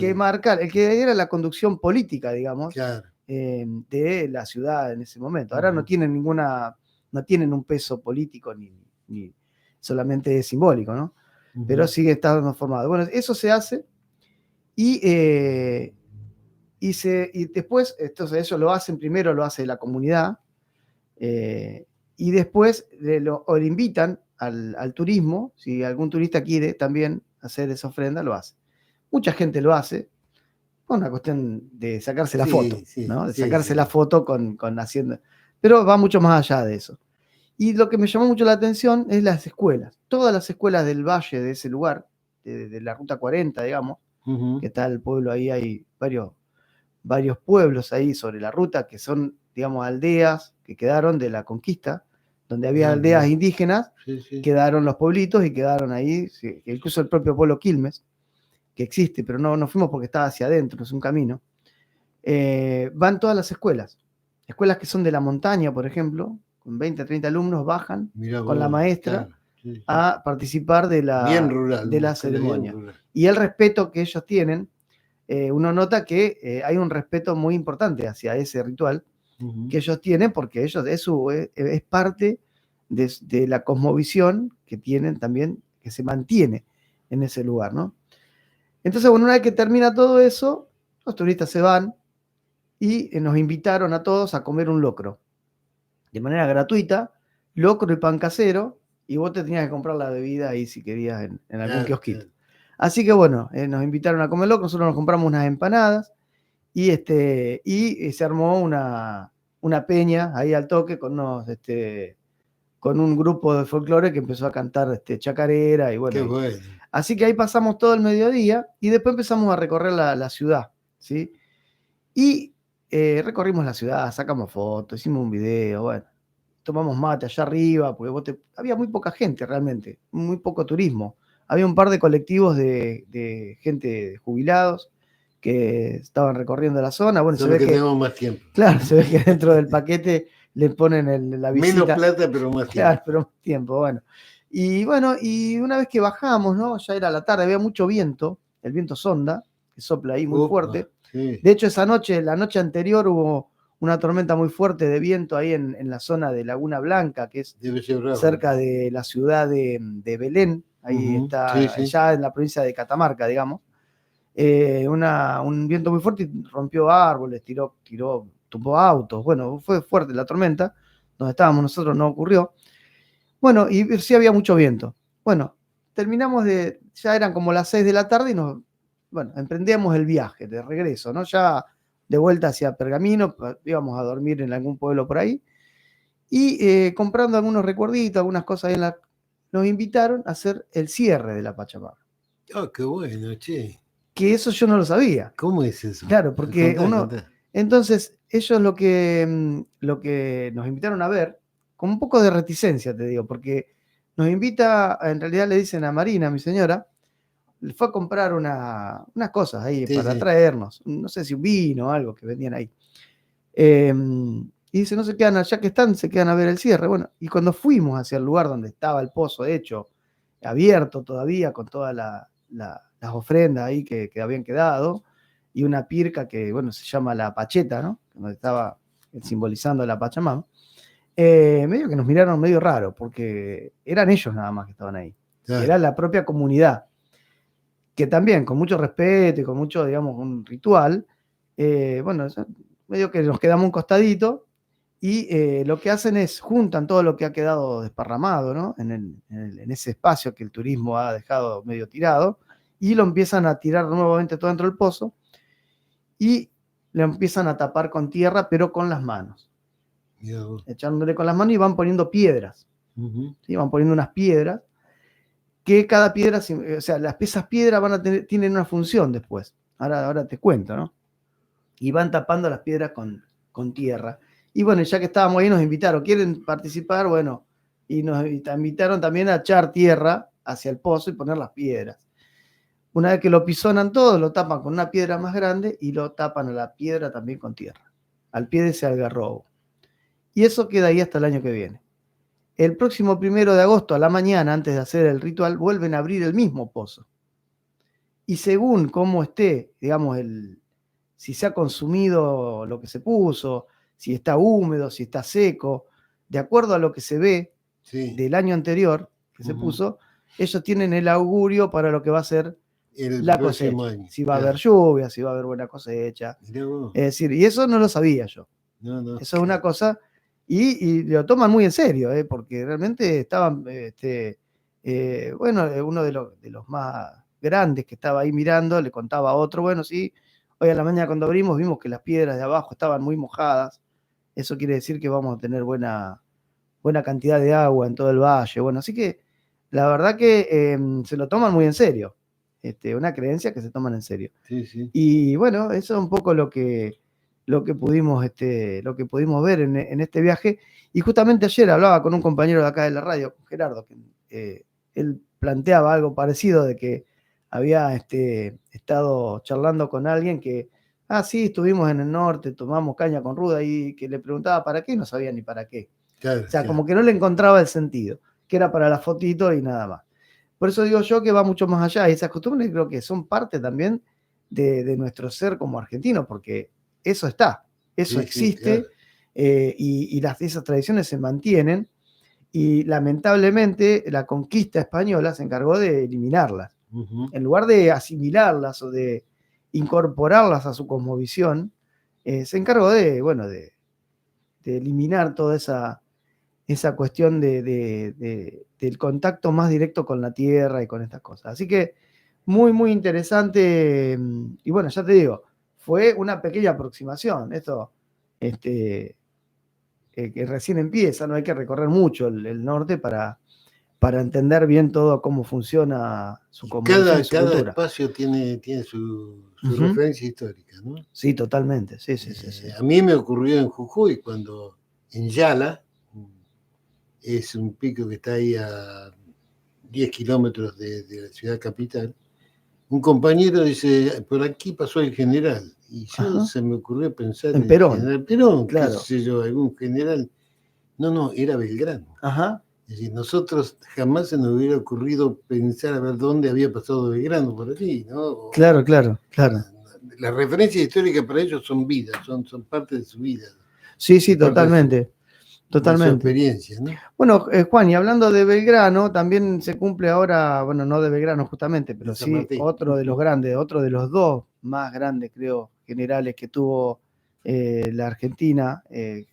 el que era la conducción política, digamos, claro. De la ciudad en ese momento. Ahora no tienen un peso político ni solamente simbólico, ¿no? Pero sigue estando formado. Bueno, eso se hace y después, entonces ellos lo hacen, primero lo hace la comunidad, y después le invitan al turismo, si algún turista quiere también hacer esa ofrenda, lo hace. Mucha gente lo hace, por una cuestión de sacarse la foto, ¿no? De sacarse la foto con haciendo, pero va mucho más allá de eso. Y lo que me llamó mucho la atención es las escuelas. Todas las escuelas del valle de ese lugar, de la Ruta 40, digamos, que está el pueblo ahí, hay varios pueblos ahí sobre la ruta que son, digamos, aldeas que quedaron de la conquista, donde había aldeas indígenas, quedaron los pueblitos y quedaron ahí, incluso el propio pueblo Quilmes, que existe, pero no fuimos porque estaba hacia adentro, es un camino. Van todas las escuelas que son de la montaña, por ejemplo, con 20, 30 alumnos bajan con la maestra a participar de la ceremonia. Y el respeto que ellos tienen, uno nota que hay un respeto muy importante hacia ese ritual que ellos tienen, porque ellos es parte de la cosmovisión que tienen también, que se mantiene en ese lugar, ¿no? Entonces, bueno, una vez que termina todo eso, los turistas se van y nos invitaron a todos a comer un locro, de manera gratuita, locro y pan casero, y vos te tenías que comprar la bebida ahí si querías en algún kiosquito. Así que bueno, nos invitaron a comer locro, nosotros nos compramos unas empanadas y se armó una peña ahí al toque con un grupo de folclore que empezó a cantar chacarera y bueno. Qué bueno. Así que ahí pasamos todo el mediodía y después empezamos a recorrer la ciudad, ¿sí? Y recorrimos la ciudad, sacamos fotos, hicimos un video, bueno, tomamos mate allá arriba, porque había muy poca gente realmente, muy poco turismo. Había un par de colectivos de gente de jubilados que estaban recorriendo la zona. Bueno, se ve que tenemos más tiempo. Claro, se ve que dentro del paquete le ponen la visita. Menos plata, pero más tiempo. Claro, pero más tiempo, bueno. Y bueno, y una vez que bajamos, ¿no? Ya era la tarde, había mucho viento, el viento sonda, que sopla ahí muy fuerte. Sí. De hecho, la noche anterior hubo una tormenta muy fuerte de viento ahí en la zona de Laguna Blanca, que es cerca de la ciudad de Belén, ahí está, ya en la provincia de Catamarca, digamos. Un viento muy fuerte y rompió árboles, tumbó autos, bueno, fue fuerte la tormenta, donde estábamos nosotros no ocurrió. Bueno, y sí había mucho viento. Bueno, ya eran como las 6 de la tarde y emprendíamos el viaje de regreso, ¿no? Ya de vuelta hacia Pergamino, íbamos a dormir en algún pueblo por ahí, y comprando algunos recuerditos, algunas cosas ahí nos invitaron a hacer el cierre de la Pachamama. Oh, qué bueno, che. Que eso yo no lo sabía. ¿Cómo es eso? Claro, porque entonces ellos lo que nos invitaron a ver, con un poco de reticencia, te digo, porque nos invita, en realidad le dicen a Marina, mi señora, le fue a comprar unas cosas ahí Sí, para sí. traernos, no sé si un vino o algo que vendían ahí. Y dice, no se quedan allá que están, se quedan a ver el cierre. Bueno, y cuando fuimos hacia el lugar donde estaba el pozo hecho, abierto todavía, con todas las ofrendas ahí que habían quedado, y una pirca que, bueno, se llama la Pacheta, ¿no? Donde estaba simbolizando la Pachamama. Medio que nos miraron medio raro, porque eran ellos nada más que estaban ahí. Claro. Era la propia comunidad, que también con mucho respeto y con mucho, digamos, un ritual, bueno, medio que nos quedamos un costadito y lo que hacen es juntan todo lo que ha quedado desparramado, ¿no? En ese espacio que el turismo ha dejado medio tirado y lo empiezan a tirar nuevamente todo dentro del pozo y lo empiezan a tapar con tierra, pero con las manos. Mirá vos. Echándole con las manos y van poniendo piedras. Ujú. ¿Sí? Van poniendo unas piedras que cada piedra, o sea, esas piedras van a tienen una función después. Ahora te cuento, ¿no? Y van tapando las piedras con tierra. Y bueno, ya que estábamos ahí, nos invitaron. ¿Quieren participar? Bueno, y nos invitaron también a echar tierra hacia el pozo y poner las piedras. Una vez que lo pisonan todo, lo tapan con una piedra más grande y lo tapan a la piedra también con tierra, al pie de ese algarrobo. Y eso queda ahí hasta el año que viene. El próximo 1 de agosto, a la mañana, antes de hacer el ritual, vuelven a abrir el mismo pozo. Y según cómo esté, digamos, si se ha consumido lo que se puso, si está húmedo, si está seco, de acuerdo a lo que se ve Sí. del año anterior que se puso, ellos tienen el augurio para lo que va a ser la cosecha. Año. Si va a haber lluvia, si va a haber buena cosecha. Mirá vos. Es decir, y eso no lo sabía yo. No. Eso es una cosa, y lo toman muy en serio, porque realmente estaban, bueno, uno de los más grandes que estaba ahí mirando, le contaba a otro, bueno, sí, hoy a la mañana cuando abrimos vimos que las piedras de abajo estaban muy mojadas, eso quiere decir que vamos a tener buena cantidad de agua en todo el valle, bueno, así que la verdad que se lo toman muy en serio, una creencia que se toman en serio. Sí, sí. Y bueno, eso es un poco lo que pudimos ver en este viaje. Y justamente ayer hablaba con un compañero de acá de la radio, con Gerardo, que él planteaba algo parecido de que había estado charlando con alguien que, sí, estuvimos en el norte, tomamos caña con ruda y que le preguntaba para qué y no sabía ni para qué. Claro, O sea, como que no le encontraba el sentido, que era para la fotito y nada más. Por eso digo yo que va mucho más allá y esas costumbres creo que son parte también de nuestro ser como argentinos, porque eso está, eso Sí, existe, claro. y esas tradiciones se mantienen y lamentablemente la conquista española se encargó de eliminarlas. En lugar de asimilarlas o de incorporarlas a su cosmovisión, se encargó de eliminar toda esa cuestión del contacto más directo con la tierra y con estas cosas. Así que muy, muy interesante. Y bueno, ya te digo, fue una pequeña aproximación. Esto que recién empieza, no hay que recorrer mucho el norte para entender bien todo cómo funciona su cosmovisión y su Cada cultura. espacio tiene su referencia histórica, ¿no? Sí, totalmente. Sí. A mí me ocurrió en Jujuy, cuando en Yala, es un pico que está ahí a 10 kilómetros de la ciudad capital, un compañero dice, por aquí pasó el general, y yo se me ocurrió pensar en Perón. El general Perón, claro. qué sé yo, algún general. No, era Belgrano. Ajá. Es decir, nosotros jamás se nos hubiera ocurrido pensar a ver dónde había pasado Belgrano por allí, ¿no? Claro. Las referencias históricas para ellos son vidas, son parte de su vida. Sí, totalmente. De su experiencia, ¿no? Bueno, Juan, y hablando de Belgrano, también se cumple ahora, bueno, no de Belgrano justamente, pero sí otro de los grandes, otro de los dos más grandes, creo, generales que tuvo la Argentina, el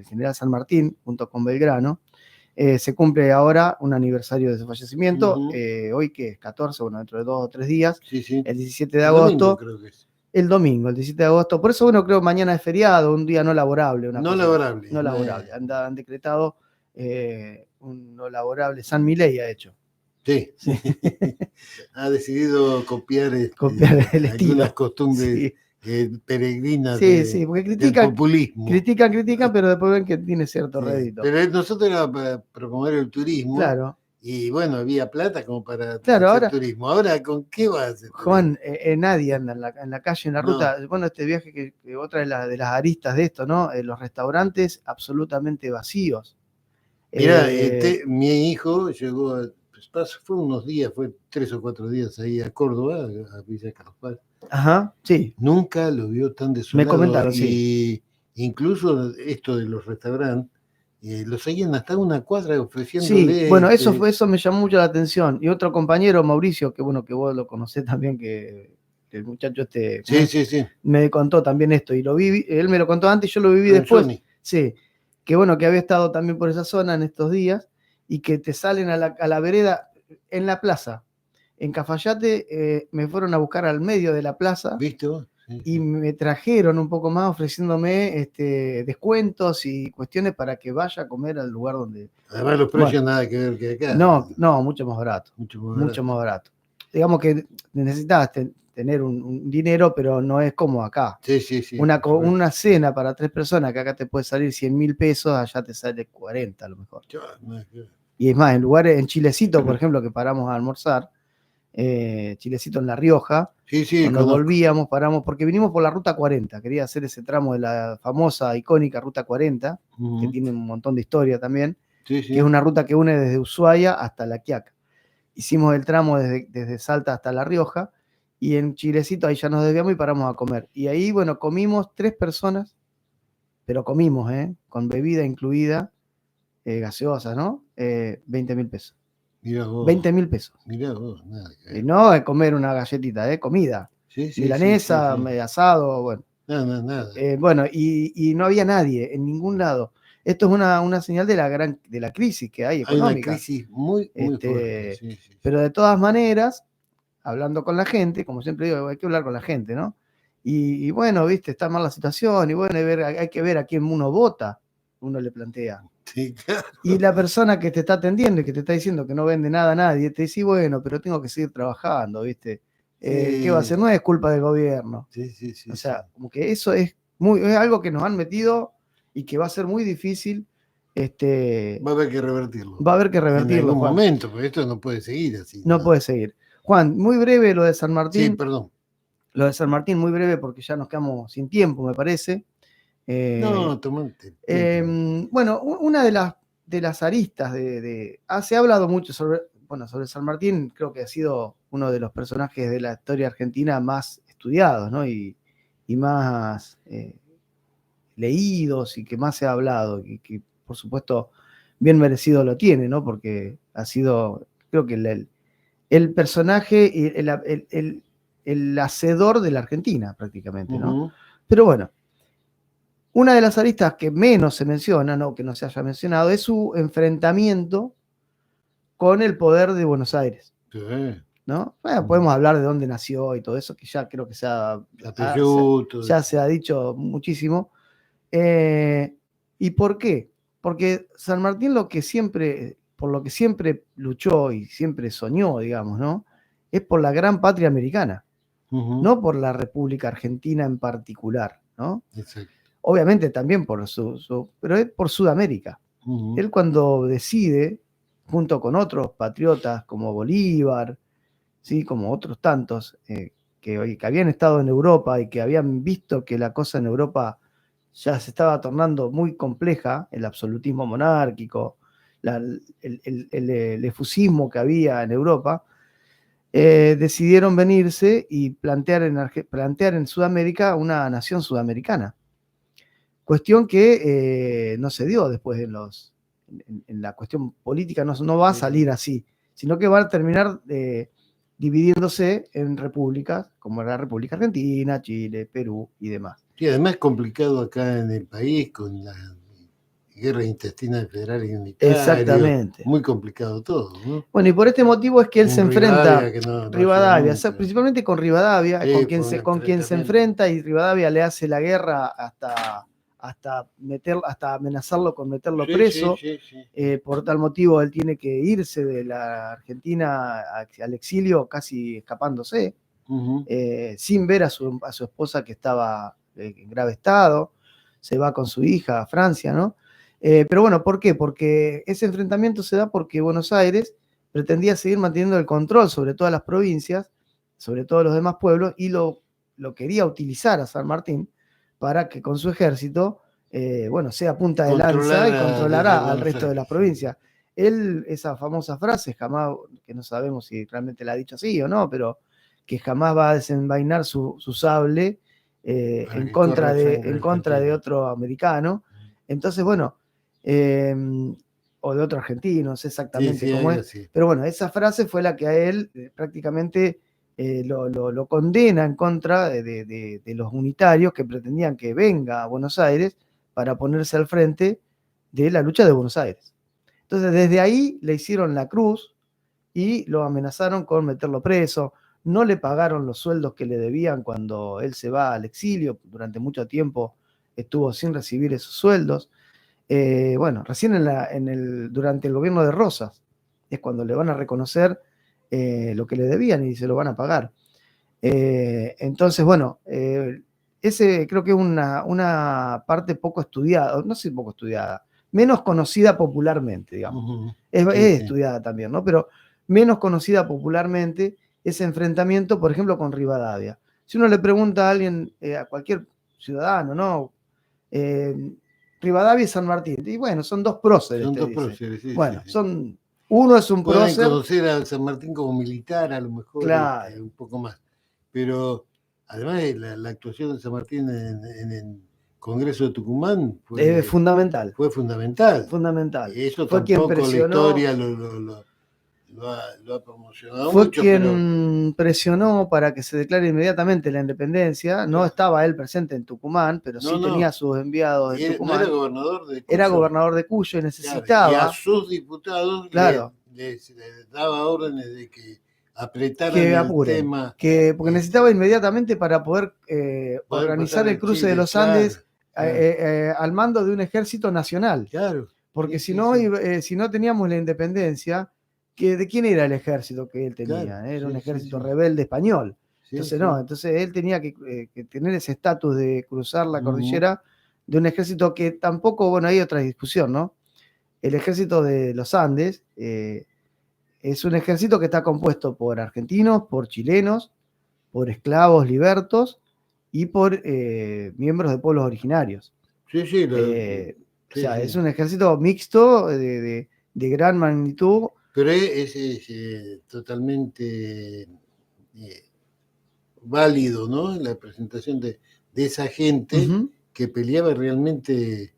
general San Martín, junto con Belgrano. Se cumple ahora un aniversario de su fallecimiento, hoy que es 14, bueno, dentro de 2 o 3 días, el 17 de agosto. Domingo, creo que es. El domingo, el 17 de agosto. Por eso, bueno, creo mañana es feriado, un día no laborable. No laborable. Han decretado un no laborable. San Milei ha hecho. Sí. Ha decidido copiar el estilo. Algunas costumbres peregrinas porque del populismo. Critican, pero después ven que tiene cierto rédito. Pero nosotros era para promover el turismo. Claro. y bueno, había plata como para Claro, hacer ahora, turismo. Ahora, ¿con qué vas a hacer turismo? Juan, nadie anda en la calle, en la No. ruta. Bueno, este viaje que otra de las aristas de esto, ¿no? Los restaurantes absolutamente vacíos. Mira, Eh, mi hijo llegó, fue unos días, fue 3 o 4 días ahí a Córdoba, a Villa Carlos Paz. ajá, sí, Nunca lo vio tan me desolado. comentaron, sí. Y incluso esto de los restaurantes, lo seguían hasta una cuadra Sí, ofreciéndole. bueno, eso me llamó mucho la atención. Y otro compañero, Mauricio, que bueno, que vos lo conocés también, que el muchacho Sí, sí, sí. me contó también esto, y lo vi, él me lo contó antes y yo lo viví Con después. Johnny. Sí, que bueno, que había estado también por esa zona en estos días, y que te salen a la vereda en la plaza. En Cafayate me fueron a buscar al medio de la plaza ¿Viste vos? Sí, y sí. me trajeron un poco más ofreciéndome descuentos y cuestiones para que vaya a comer al lugar donde... Además, los precios nada que ver que acá. No, mucho más barato. Mucho más Mucho barato. más barato. Digamos que necesitas tener un dinero, pero no es como acá. Sí, sí, sí. Una cena para 3 personas que acá te puede salir 100.000 pesos, allá te sale 40 a lo mejor. Y es más, en lugares, en Chilecito, por ejemplo, que paramos a almorzar, Chilecito en La Rioja, Sí, sí, cuando conozco. volvíamos, paramos, porque vinimos por la Ruta 40, quería hacer ese tramo de la famosa, icónica Ruta 40, que tiene un montón de historia también, Sí, sí. que es una ruta que une desde Ushuaia hasta La Quiaca. Hicimos el tramo desde Salta hasta La Rioja, y en Chilecito ahí ya nos desviamos y paramos a comer. Y ahí, bueno, comimos 3 personas, pero comimos, con bebida incluida, gaseosa, ¿no? 20.000 pesos. Mirá vos. 20.000 pesos. Mirá vos, nada que ver. Y no es comer una galletita, comida. Sí, sí, Milanesa, sí, sí. asado, bueno. Nada. Bueno, y no había nadie en ningún lado. Esto es una señal de la crisis que hay Hay una económica. crisis muy fuerte. Sí. Pero de todas maneras, hablando con la gente, como siempre digo, hay que hablar con la gente, ¿no? Y bueno, viste, está mal la situación, y bueno, hay que ver a quién uno vota, uno le plantea. Sí, claro. Y la persona que te está atendiendo y que te está diciendo que no vende nada a nadie, te dice, bueno, pero tengo que seguir trabajando, ¿viste? ¿Qué va a hacer? No es culpa del gobierno. Sí. O sea, como que eso es algo que nos han metido y que va a ser muy difícil. Va a haber que revertirlo. Va a haber que revertirlo. En algún Juan. momento, porque esto no puede seguir así. No puede seguir. Juan, muy breve lo de San Martín. Sí, perdón. Lo de San Martín, muy breve porque ya nos quedamos sin tiempo, me parece. No, tomate. Bueno, una de las aristas se ha hablado mucho sobre San Martín, creo que ha sido uno de los personajes de la historia argentina más estudiados, ¿no? Y más leídos y que más se ha hablado, y que por supuesto bien merecido lo tiene, ¿no? Porque ha sido, creo que el personaje y el hacedor de la Argentina prácticamente, ¿no? Pero bueno, una de las aristas que menos se menciona, no que no se haya mencionado, es su enfrentamiento con el poder de Buenos Aires. Sí. ¿No? Bueno, podemos hablar de dónde nació y todo eso, que ya creo que ya se ha dicho muchísimo. ¿Y por qué? Porque San Martín por lo que siempre luchó y siempre soñó, digamos, ¿no? Es por la gran patria americana, no por la República Argentina en particular, ¿no? Exacto. Obviamente también pero es por Sudamérica. Él cuando decide, junto con otros patriotas como Bolívar, ¿sí? Como otros tantos que habían estado en Europa y que habían visto que la cosa en Europa ya se estaba tornando muy compleja, el absolutismo monárquico, el efusismo que había en Europa, decidieron venirse y plantear en Sudamérica una nación sudamericana. Cuestión que no se dio después en la cuestión política, no va a salir así, sino que va a terminar dividiéndose en repúblicas, como la República Argentina, Chile, Perú y demás. Sí, además es complicado acá en el país con la guerra intestina federal y unitaria. Exactamente. Muy complicado todo, ¿no? Bueno, y por este motivo es que él se enfrenta a Rivadavia, principalmente con Rivadavia, sí, con quien se enfrenta, y Rivadavia le hace la guerra hasta amenazarlo con meterlo preso. Sí. Por tal motivo él tiene que irse de la Argentina al exilio casi escapándose, sin ver a su esposa que estaba en grave estado. Se va con su hija a Francia, ¿no? Pero bueno, ¿por qué? Porque ese enfrentamiento se da porque Buenos Aires pretendía seguir manteniendo el control sobre todas las provincias, sobre todos los demás pueblos, y lo quería utilizar a San Martín para que con su ejército, sea punta de lanza y controlara al resto de las provincias. Él, esa famosa frase, jamás, que no sabemos si realmente la ha dicho así o no, pero que jamás va a desenvainar su sable en contra de otro americano. Entonces, o de otro argentino, no sé exactamente cómo es. Sí. Pero bueno, esa frase fue la que a él prácticamente lo condena en contra de los unitarios que pretendían que venga a Buenos Aires para ponerse al frente de la lucha de Buenos Aires. Entonces, desde ahí le hicieron la cruz y lo amenazaron con meterlo preso. No le pagaron los sueldos que le debían cuando él se va al exilio. Durante mucho tiempo estuvo sin recibir esos sueldos. Recién durante el gobierno de Rosas es cuando le van a reconocer lo que le debían y se lo van a pagar. Entonces, ese creo que es una parte poco estudiada, no sé, poco estudiada, menos conocida popularmente, digamos. Uh-huh. Es estudiada también, ¿no? Pero menos conocida popularmente ese enfrentamiento, por ejemplo, con Rivadavia. Si uno le pregunta a alguien, a cualquier ciudadano, ¿no? Rivadavia y San Martín. Y bueno, son dos próceres. Son dos próceres, sí. Bueno, uno es un prócer. Pueden conocer a San Martín como militar, a lo mejor, claro, un poco más. Pero además la actuación de San Martín en el Congreso de Tucumán fue fundamental. Fue fundamental. Fundamental. Y eso fue tampoco quien presionó, la historia lo ha promocionado fue mucho. Fue quien presionó para que se declare inmediatamente la independencia. No estaba él presente en Tucumán, pero sí tenía sus enviados en Tucumán. No era gobernador de Cuyo. Era gobernador de Cuyo y necesitaba. Claro, y a sus diputados les daba órdenes de que apretaran el tema. Porque necesitaba inmediatamente para poder organizar el cruce de los Andes al mando de un ejército nacional. Claro. Porque si no teníamos la independencia, ¿de quién era el ejército que él tenía? Claro, era un ejército rebelde español. Entonces él tenía que tener ese estatus de cruzar la cordillera de un ejército que tampoco, hay otra discusión, ¿no? El ejército de los Andes es un ejército que está compuesto por argentinos, por chilenos, por esclavos libertos y por miembros de pueblos originarios. Es un ejército mixto de gran magnitud. Pero es totalmente válido, ¿no? La presentación de esa gente que peleaba realmente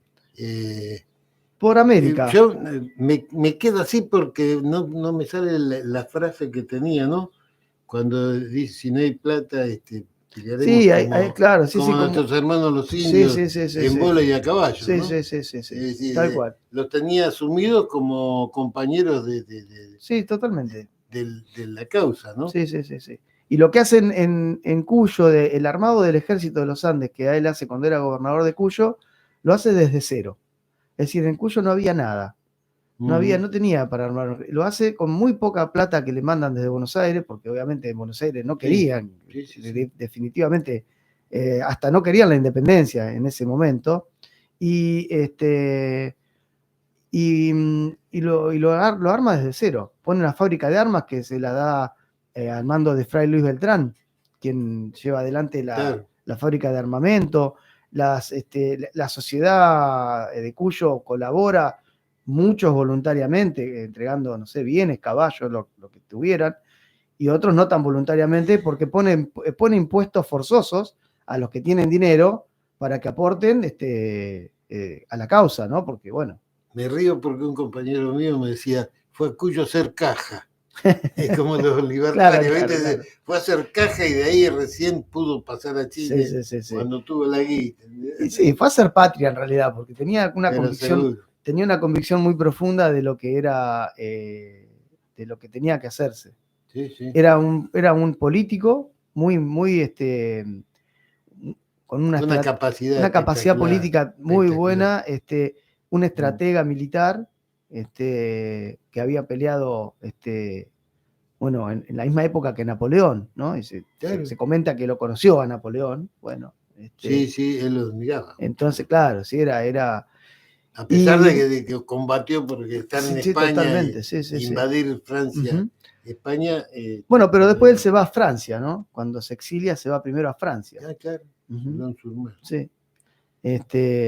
por América. Yo me quedo así porque no me sale la frase que tenía, ¿no? Cuando dice, si no hay plata, pelearemos como nuestros hermanos los indios, en bola y a caballo, ¿no? Sí, tal cual. Los tenía asumidos como compañeros sí, totalmente. De la causa, ¿no? Sí. Y lo que hacen en Cuyo, el armado del ejército de los Andes, que él hace cuando era gobernador de Cuyo, lo hace desde cero. Es decir, en Cuyo no había nada. No tenía para armar. Lo hace con muy poca plata que le mandan desde Buenos Aires, porque obviamente en Buenos Aires no querían, definitivamente, hasta no querían la independencia en ese momento. Y lo arma desde cero. Pone una fábrica de armas que se la da al mando de Fray Luis Beltrán, quien lleva adelante la fábrica de armamento. La sociedad de Cuyo colabora, muchos voluntariamente, entregando, bienes, caballos, lo que tuvieran, y otros no tan voluntariamente porque pone impuestos forzosos a los que tienen dinero para que aporten a la causa, ¿no? Porque, Me río porque un compañero mío me decía, fue a Cuyo hacer caja. Es como los libertarios, claro. Fue a hacer caja y de ahí recién pudo pasar a Chile cuando tuvo la guita. Sí, fue a hacer patria en realidad, porque tenía una convicción muy profunda de lo que era, de lo que tenía que hacerse. Sí. Era un político muy con una capacidad política muy buena, un estratega militar. Que había peleado en la misma época que Napoleón, ¿no? Y se comenta que lo conoció a Napoleón. Sí, él lo admiraba. Entonces, claro, sí, era. A pesar de que combatió porque estar en Sí, España totalmente, y sí. invadir Francia, Ujú. España. Bueno, pero después él se va a Francia, ¿no? Cuando se exilia se va primero a Francia. Claro, Ujú. Surmar. Sí.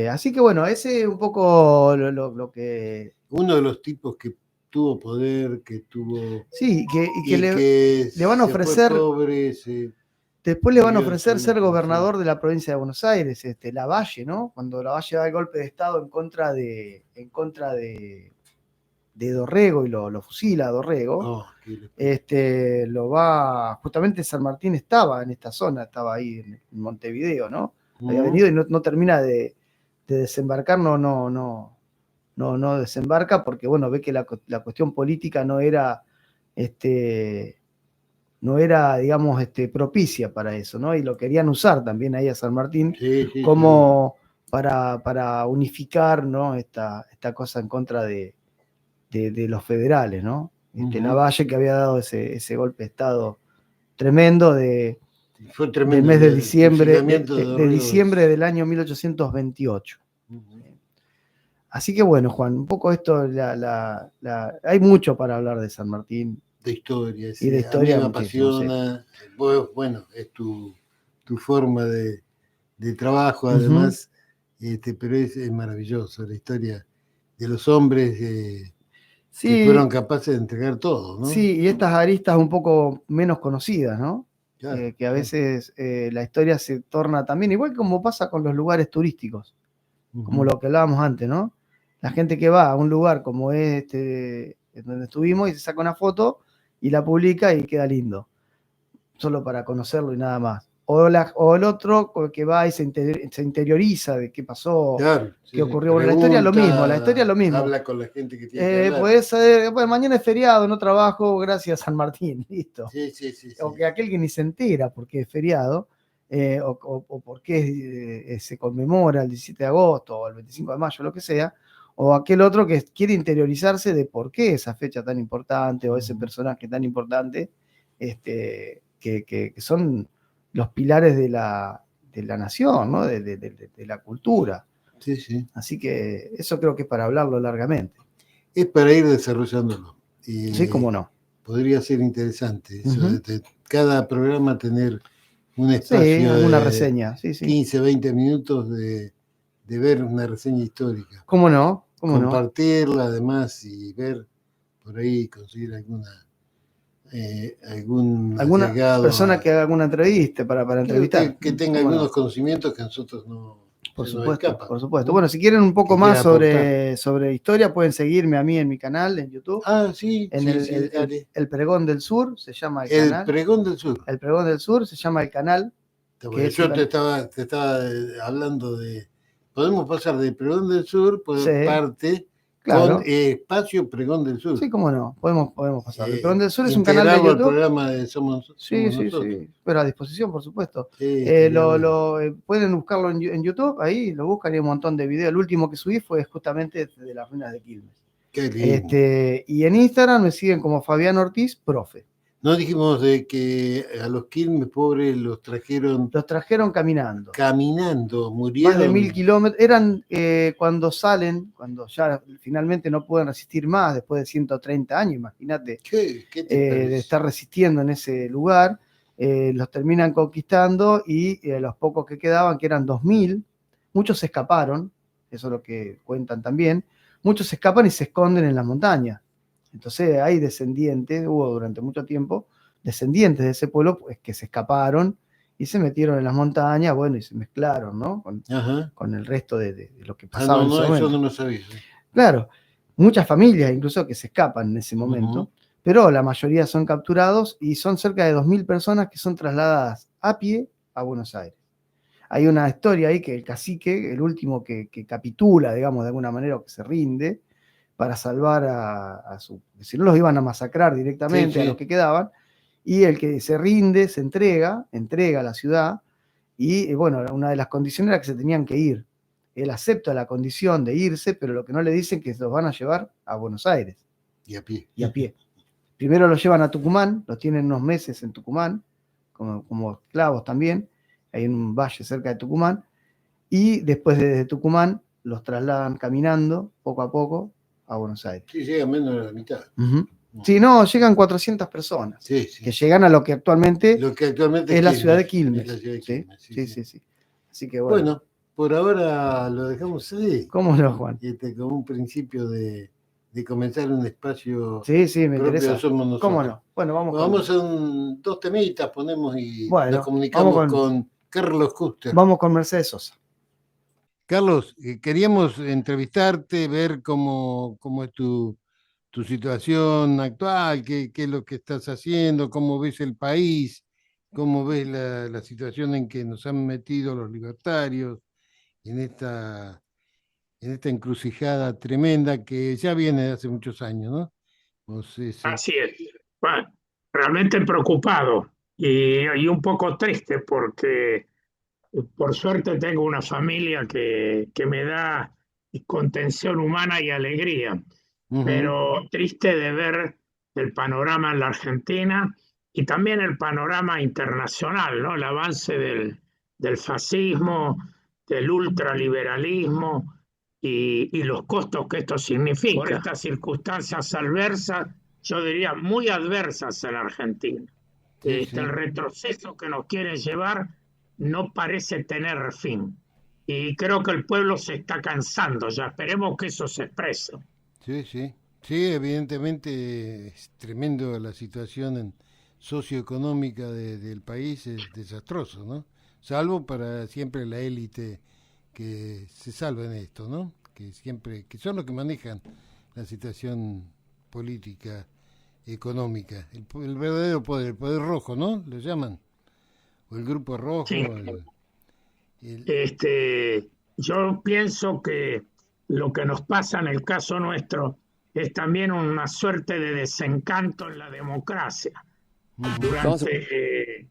Así que bueno, ese es un poco lo que... Uno de los tipos que tuvo poder, que tuvo... Sí, y que que le van a se ofrecer... fue pobre, Después le van a vivió en ofrecer ser segunda gobernador de la provincia de Buenos Aires, Lavalle, ¿no? Cuando Lavalle da el golpe de Estado en contra de Dorrego y lo fusila a Dorrego. Oh, qué lo va, justamente San Martín estaba en esta zona, estaba ahí en Montevideo, ¿no? Había venido y no termina de desembarcar, no desembarca porque, bueno, ve que la cuestión política no era, digamos, propicia para eso, ¿no? Y lo querían usar también ahí a San Martín como para unificar, ¿no? Esta cosa en contra de los federales, ¿no? Lavalle, que había dado ese golpe de Estado tremendo fue del mes de diciembre, de diciembre del año 1828. Así que bueno, Juan, un poco esto, hay mucho para hablar de San Martín. De historia, y de historia a mí me apasiona. Sí. Bueno, es tu forma de trabajo, además, pero es maravilloso la historia de los hombres que fueron capaces de entregar todo, ¿no? Sí, y estas aristas un poco menos conocidas, ¿no? Claro, que a veces la historia se torna también, igual como pasa con los lugares turísticos, como lo que hablábamos antes, ¿no? La gente que va a un lugar como donde estuvimos y se saca una foto y la publica y queda lindo, solo para conocerlo y nada más. O el otro que va y se interioriza de qué pasó, qué ocurrió. Bueno, la historia es lo mismo. Habla con la gente que tiene que hablar. Puede ser, bueno, mañana es feriado, no trabajo, gracias a San Martín, listo. Sí. O que aquel que ni se entera porque es feriado, o porque se conmemora el 17 de agosto o el 25 de mayo, lo que sea, o aquel otro que quiere interiorizarse de por qué esa fecha tan importante o ese personaje tan importante, que son los pilares de la nación, ¿no? de la cultura. Sí. Así que eso creo que es para hablarlo largamente. Es para ir desarrollándolo. Sí, cómo no. Podría ser interesante eso de cada programa tener un espacio una de reseña, 15, 20 minutos de ver una reseña histórica. ¿Cómo no? Compartirla además y ver por ahí, conseguir alguna persona que haga alguna entrevista para entrevistar. Que tenga algunos conocimientos que nosotros no. Por supuesto. Bueno, si quieren un poco más sobre historia, pueden seguirme a mí en mi canal en YouTube. Sí. El Pregón del Sur se llama el canal. El Pregón del Sur. El Pregón del Sur se llama el canal. Yo te estaba hablando de. Podemos pasar del Pregón del Sur por parte. Claro. Con espacio Pregón del Sur. Sí, cómo no, podemos pasar. El Pregón del Sur es un canal de YouTube. El programa de Somos Nosotros. Sí, pero a disposición, por supuesto. Pueden buscarlo en YouTube, ahí lo buscan y hay un montón de videos. El último que subí fue justamente de las ruinas de Quilmes. Qué lindo. Y en Instagram me siguen como Fabián Ortiz, profe. No dijimos de que a los Quilmes pobres los trajeron caminando. Caminando, murieron. Más de 1000 kilómetros. Eran cuando ya finalmente no pueden resistir más, después de 130 años, imagínate, ¿Qué de estar resistiendo en ese lugar. Los terminan conquistando y los pocos que quedaban, que eran 2000, muchos se escaparon, eso es lo que cuentan también, muchos se escapan y se esconden en las montañas. Entonces hay descendientes, hubo durante mucho tiempo descendientes de ese pueblo pues, que se escaparon y se metieron en las montañas, bueno, y se mezclaron, ¿no? Con el resto de lo que pasaba en ese momento. Eso no lo sabía. Claro, muchas familias incluso que se escapan en ese momento, pero la mayoría son capturados y son cerca de 2000 personas que son trasladadas a pie a Buenos Aires. Hay una historia ahí que el cacique, el último que capitula, digamos, de alguna manera, o que se rinde, para salvar a si no los iban a masacrar directamente a los que quedaban, y el que se rinde, se entrega a la ciudad, y bueno, una de las condiciones era que se tenían que ir. Él acepta la condición de irse, pero lo que no le dicen es que los van a llevar a Buenos Aires. Y a pie. Primero los llevan a Tucumán, los tienen unos meses en Tucumán, como esclavos también, hay un valle cerca de Tucumán, y después desde Tucumán los trasladan caminando poco a poco a Buenos Aires. Sí, llega menos de la mitad. Uh-huh. Sí, no, llegan 400 personas Sí, sí. que llegan a lo que actualmente es la ciudad de Quilmes. Es la ciudad de Quilmes, Sí. Así que bueno. Por ahora lo dejamos ahí. ¿Cómo no, Juan? Como un principio de comenzar un espacio. Sí, me interesa. Somos nosotros. ¿Cómo no? Bueno, vamos a dos temitas, ponemos y bueno, nos comunicamos con Carlos Custer. Vamos con Mercedes Sosa. Carlos, queríamos entrevistarte, ver cómo es tu situación actual, qué es lo que estás haciendo, cómo ves el país, cómo ves la situación en que nos han metido los libertarios en esta encrucijada tremenda que ya viene de hace muchos años, ¿no? Así es. Bueno, realmente preocupado y un poco triste porque por suerte tengo una familia que me da contención humana y alegría, pero triste de ver el panorama en la Argentina y también el panorama internacional, ¿no? El avance del fascismo, del ultraliberalismo y los costos que esto significa. Por estas circunstancias adversas, yo diría muy adversas en la Argentina. Sí. El retroceso que nos quieren llevar no parece tener fin. Y creo que el pueblo se está cansando ya. Esperemos que eso se exprese. Sí, evidentemente es tremendo la situación socioeconómica del país, es desastroso, ¿no? Salvo para siempre la élite que se salva en esto, ¿no? Que son los que manejan la situación política, económica, el verdadero poder, el poder rojo, ¿no? Lo llaman, o el grupo rojo. Sí. Yo pienso que lo que nos pasa en el caso nuestro es también una suerte de desencanto en la democracia. Durante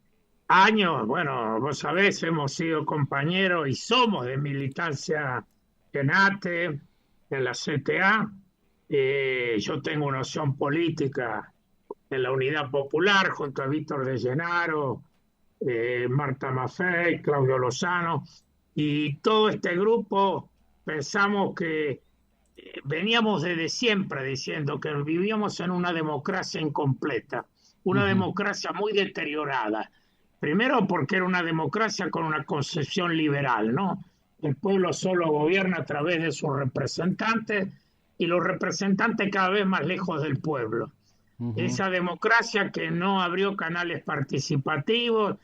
años, bueno, vos sabés, hemos sido compañeros y somos de militancia en ATE, en la CTA. Yo tengo una opción política en la Unidad Popular junto a Víctor de Llenaro, Marta Maffei, Claudio Lozano, y todo este grupo pensamos que veníamos desde siempre diciendo que vivíamos en una democracia incompleta, una democracia muy deteriorada. Primero porque era una democracia con una concepción liberal, ¿no? El pueblo solo gobierna a través de sus representantes y los representantes cada vez más lejos del pueblo. Esa democracia que no abrió canales participativos,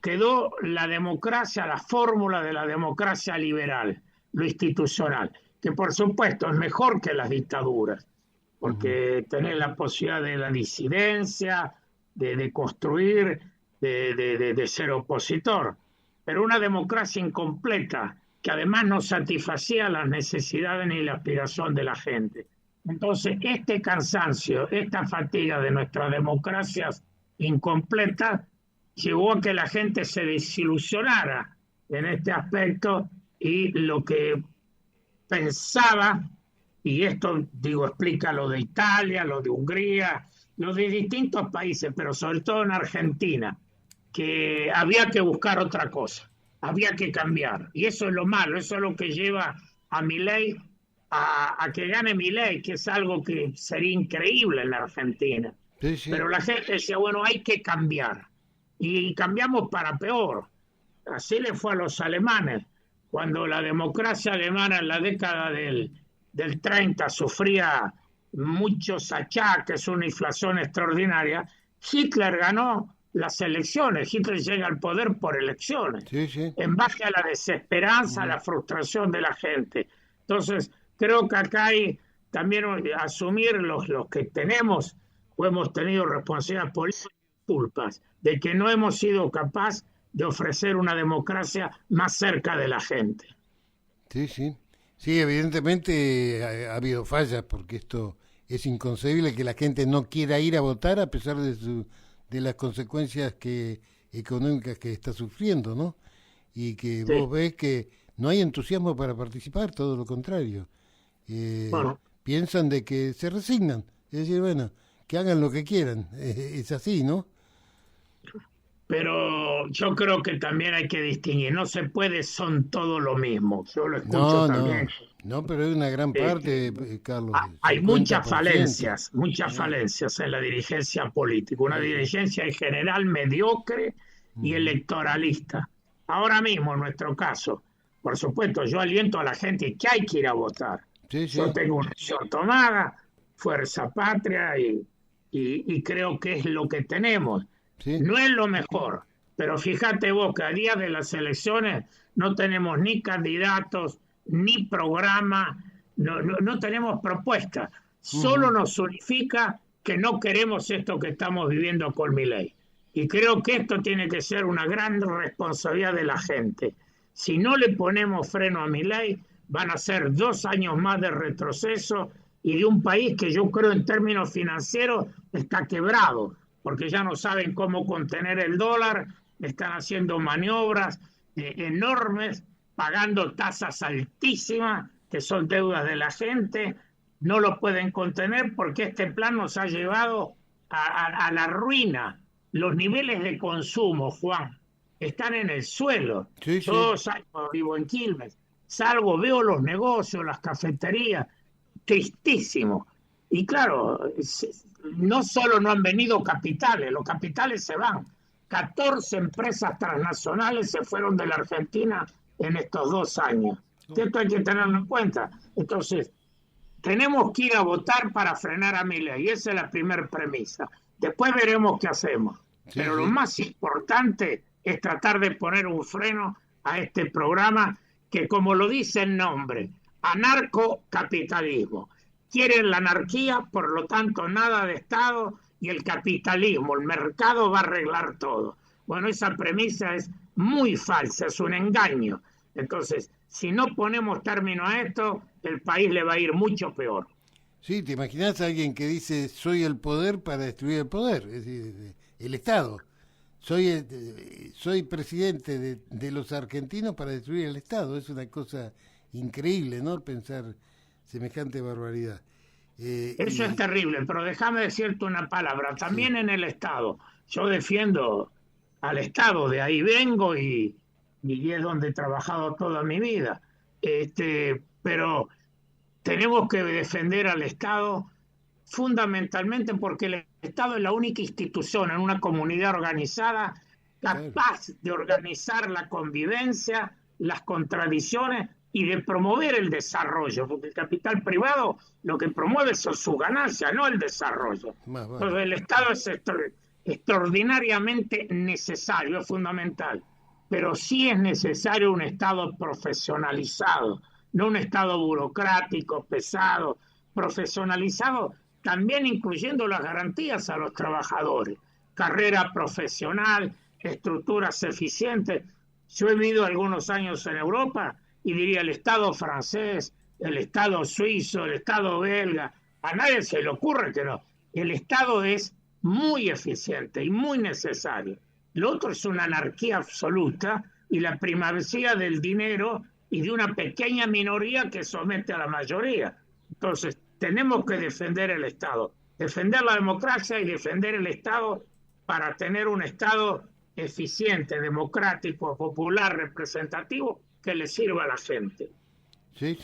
quedó la democracia, la fórmula de la democracia liberal, lo institucional, que por supuesto es mejor que las dictaduras, porque tenés la posibilidad de la disidencia, de construir, de ser opositor, pero una democracia incompleta que además no satisfacía las necesidades ni la aspiración de la gente. Entonces, este cansancio, esta fatiga de nuestras democracias incompletas llevó a que la gente se desilusionara en este aspecto y lo que pensaba, y esto digo explica lo de Italia, lo de Hungría, lo de distintos países, pero sobre todo en Argentina, que había que buscar otra cosa, había que cambiar, y eso es lo malo, eso es lo que lleva a Milei a que gane Milei, que es algo que sería increíble en la Argentina. Sí. Pero la gente decía, bueno, hay que cambiar, y cambiamos para peor. Así le fue a los alemanes, cuando la democracia alemana en la década del 30 sufría muchos achaques, una inflación extraordinaria. Hitler ganó las elecciones, Hitler llega al poder por elecciones, en base a la desesperanza, a la frustración de la gente. Entonces, creo que acá hay también asumir los que tenemos o hemos tenido responsabilidades políticas, culpas, de que no hemos sido capaces de ofrecer una democracia más cerca de la gente. Sí, evidentemente ha habido fallas, porque esto es inconcebible que la gente no quiera ir a votar a pesar de las consecuencias económicas que está sufriendo, ¿no? Y que vos ves que no hay entusiasmo para participar, todo lo contrario. Piensan de que se resignan, es decir, bueno, que hagan lo que quieran, es así, ¿no? pero yo creo que también hay que distinguir, no se puede, son todo lo mismo. Yo lo escucho también. No, pero hay una gran parte, Carlos. Hay 50%. muchas falencias en la dirigencia política, una dirigencia en general mediocre y electoralista. Ahora mismo, en nuestro caso, por supuesto, yo aliento a la gente que hay que ir a votar. Sí. Yo tengo una decisión tomada, Fuerza Patria, y creo que es lo que tenemos. Sí. No es lo mejor, pero fíjate vos que a día de las elecciones no tenemos ni candidatos, ni programa, no tenemos propuesta. Solo nos unifica que no queremos esto que estamos viviendo con Milei. Y creo que esto tiene que ser una gran responsabilidad de la gente. Si no le ponemos freno a Milei, van a ser 2 años más de retroceso y de un país que yo creo en términos financieros está quebrado, porque ya no saben cómo contener el dólar, están haciendo maniobras enormes, pagando tasas altísimas, que son deudas de la gente, no lo pueden contener porque este plan nos ha llevado a la ruina. Los niveles de consumo, Juan, están en el suelo. Sí. Todos vivo en Quilmes, salgo, veo los negocios, las cafeterías, tristísimo. Y claro, no solo no han venido capitales, los capitales se van. 14 empresas transnacionales se fueron de la Argentina en estos 2 años. Esto hay que tenerlo en cuenta. Entonces, tenemos que ir a votar para frenar a Milei, y esa es la primera premisa. Después veremos qué hacemos. Pero lo más importante es tratar de poner un freno a este programa que, como lo dice el nombre, anarcocapitalismo. Quieren la anarquía, por lo tanto nada de Estado, y el capitalismo, el mercado va a arreglar todo. Bueno, esa premisa es muy falsa, es un engaño. Entonces, si no ponemos término a esto, el país le va a ir mucho peor. Sí, ¿te imaginas a alguien que dice soy el poder para destruir el poder? Es decir, el Estado. Soy presidente de los argentinos para destruir el Estado. Es una cosa increíble, ¿no? Pensar semejante barbaridad. Eso es terrible, pero déjame decirte una palabra. También en el Estado. Yo defiendo al Estado, de ahí vengo y es donde he trabajado toda mi vida. Pero tenemos que defender al Estado fundamentalmente porque el Estado es la única institución en una comunidad organizada capaz de organizar la convivencia, las contradicciones y de promover el desarrollo, porque el capital privado lo que promueve son sus ganancias, no el desarrollo. Entonces el Estado es extraordinariamente necesario, es fundamental, pero sí es necesario un Estado profesionalizado, no un Estado burocrático, pesado, profesionalizado, también incluyendo las garantías a los trabajadores, carrera profesional, estructuras eficientes. Yo he vivido algunos años en Europa y diría el Estado francés, el Estado suizo, el Estado belga, a nadie se le ocurre que no. El Estado es muy eficiente y muy necesario. Lo otro es una anarquía absoluta y la primacía del dinero y de una pequeña minoría que somete a la mayoría. Entonces, tenemos que defender el Estado, defender la democracia y defender el Estado para tener un Estado eficiente, democrático, popular, representativo, que le sirva a la gente. Sí.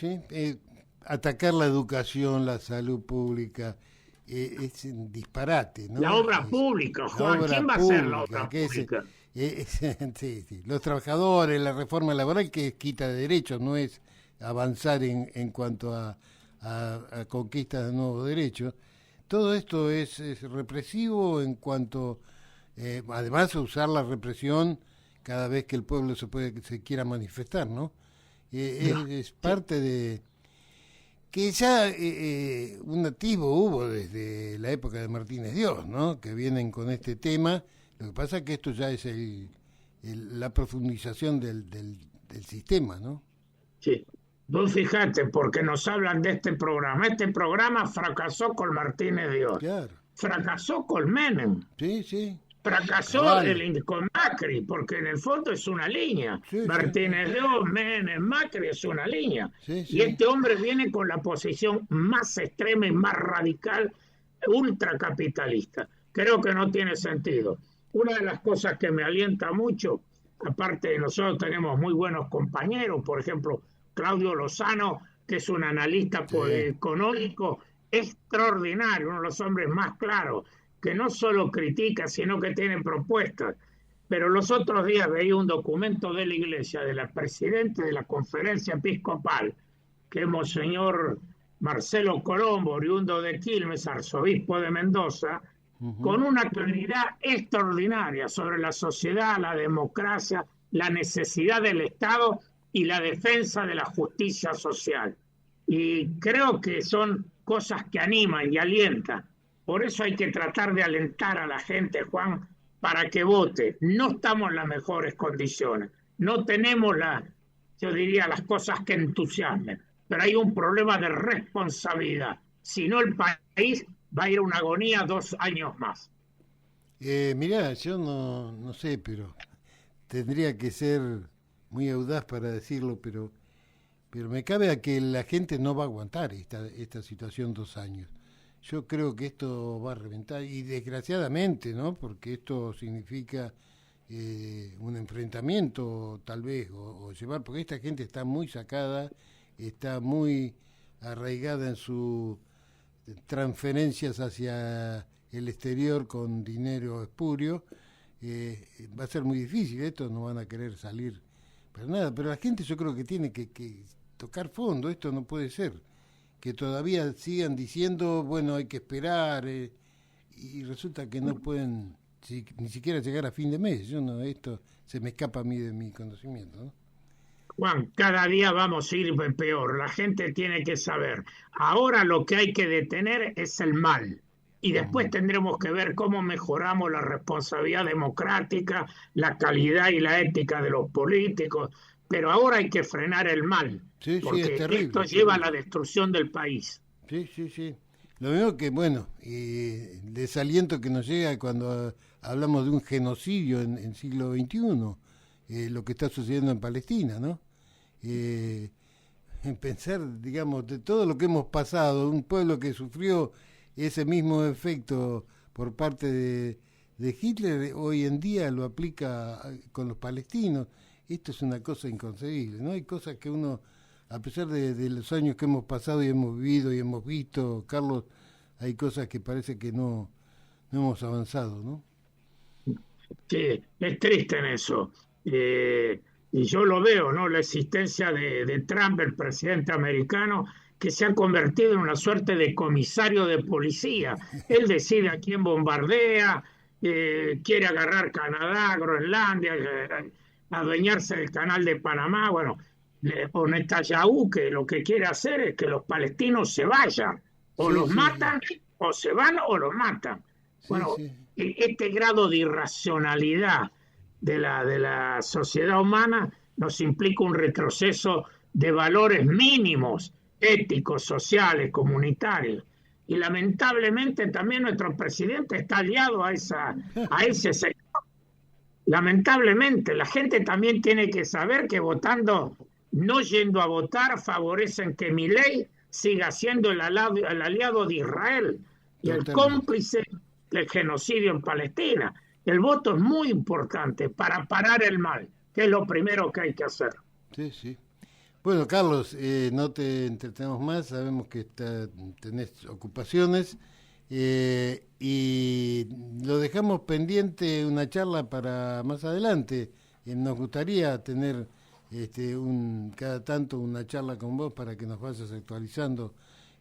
Atacar la educación, la salud pública, es un disparate, ¿no? La obra pública, Juan, ¿quién va a hacer la obra pública? Sí. Los trabajadores, la reforma laboral que es quita de derechos, no es avanzar en cuanto a conquistas de nuevos derechos. Todo esto es represivo en cuanto, además, a usar la represión cada vez que el pueblo se quiera manifestar, ¿no? Es parte de que ya un atisbo hubo desde la época de Martínez Dios, ¿no? Que vienen con este tema. Lo que pasa es que esto ya es la profundización del sistema, ¿no? Sí. Vos fijate, porque nos hablan de este programa. Este programa fracasó con Martínez Dios. Claro. Fracasó con Menem. Sí. Fracasó con Macri, porque en el fondo es una línea. Sí, Martínez Dios, Menem, Macri es una línea. Sí. Y este hombre viene con la posición más extrema y más radical, ultracapitalista. Creo que no tiene sentido. Una de las cosas que me alienta mucho, aparte de nosotros tenemos muy buenos compañeros, por ejemplo, Claudio Lozano, que es un analista económico extraordinario, uno de los hombres más claros, que no solo critica, sino que tiene propuestas. Pero los otros días veía un documento de la Iglesia, de la presidenta de la Conferencia Episcopal, que es Monseñor Marcelo Colombo, oriundo de Quilmes, arzobispo de Mendoza, con una claridad extraordinaria sobre la sociedad, la democracia, la necesidad del Estado y la defensa de la justicia social. Y creo que son cosas que animan y alientan. Por eso hay que tratar de alentar a la gente, Juan, para que vote. No estamos en las mejores condiciones, no tenemos yo diría, las cosas que entusiasmen, pero hay un problema de responsabilidad. Si no, el país va a ir a una agonía 2 años más. Mirá, yo no sé, pero tendría que ser muy audaz para decirlo, pero me cabe a que la gente no va a aguantar esta situación 2 años. Yo creo que esto va a reventar, y desgraciadamente, ¿no? Porque esto significa un enfrentamiento, tal vez, o llevar, porque esta gente está muy sacada, está muy arraigada en sus transferencias hacia el exterior con dinero espurio. Va a ser muy difícil, estos no van a querer salir para nada, pero la gente yo creo que tiene que tocar fondo, esto no puede ser, que todavía sigan diciendo, bueno, hay que esperar, y resulta que no pueden ni siquiera llegar a fin de mes. Esto se me escapa a mí de mi conocimiento, ¿no? Juan, cada día vamos a ir peor. La gente tiene que saber. Ahora lo que hay que detener es el mal. Y después tendremos que ver cómo mejoramos la responsabilidad democrática, la calidad y la ética de los políticos. Pero ahora hay que frenar el mal. Sí, porque es terrible, esto lleva a la destrucción del país. Sí. Lo mismo que, bueno, desaliento que nos llega cuando hablamos de un genocidio en siglo XXI, lo que está sucediendo en Palestina, ¿no? En pensar, digamos, de todo lo que hemos pasado, un pueblo que sufrió ese mismo efecto por parte de Hitler, hoy en día lo aplica con los palestinos. Esto es una cosa inconcebible, ¿no? Hay cosas que uno, a pesar de los años que hemos pasado y hemos vivido y hemos visto, Carlos, hay cosas que parece que no hemos avanzado, ¿no? Sí, es triste en eso. Y yo lo veo, ¿no? La existencia de Trump, el presidente americano, que se ha convertido en una suerte de comisario de policía. Él decide a quién bombardea, quiere agarrar Canadá, Groenlandia, adueñarse del canal de Panamá. Bueno, o Netanyahu, que lo que quiere hacer es que los palestinos se vayan. O los matan, o se van, o los matan. Bueno, este grado de irracionalidad de la sociedad humana nos implica un retroceso de valores mínimos, éticos, sociales, comunitarios. Y lamentablemente también nuestro presidente está aliado a ese sector. Lamentablemente, la gente también tiene que saber que votando, no yendo a votar, favorecen que Milei siga siendo el aliado de Israel y el cómplice del genocidio en Palestina. El voto es muy importante para parar el mal, que es lo primero que hay que hacer. Sí. Bueno, Carlos, no te entretenemos más, sabemos que tenés ocupaciones, y lo dejamos pendiente una charla para más adelante. Nos gustaría tener cada tanto una charla con vos para que nos vayas actualizando,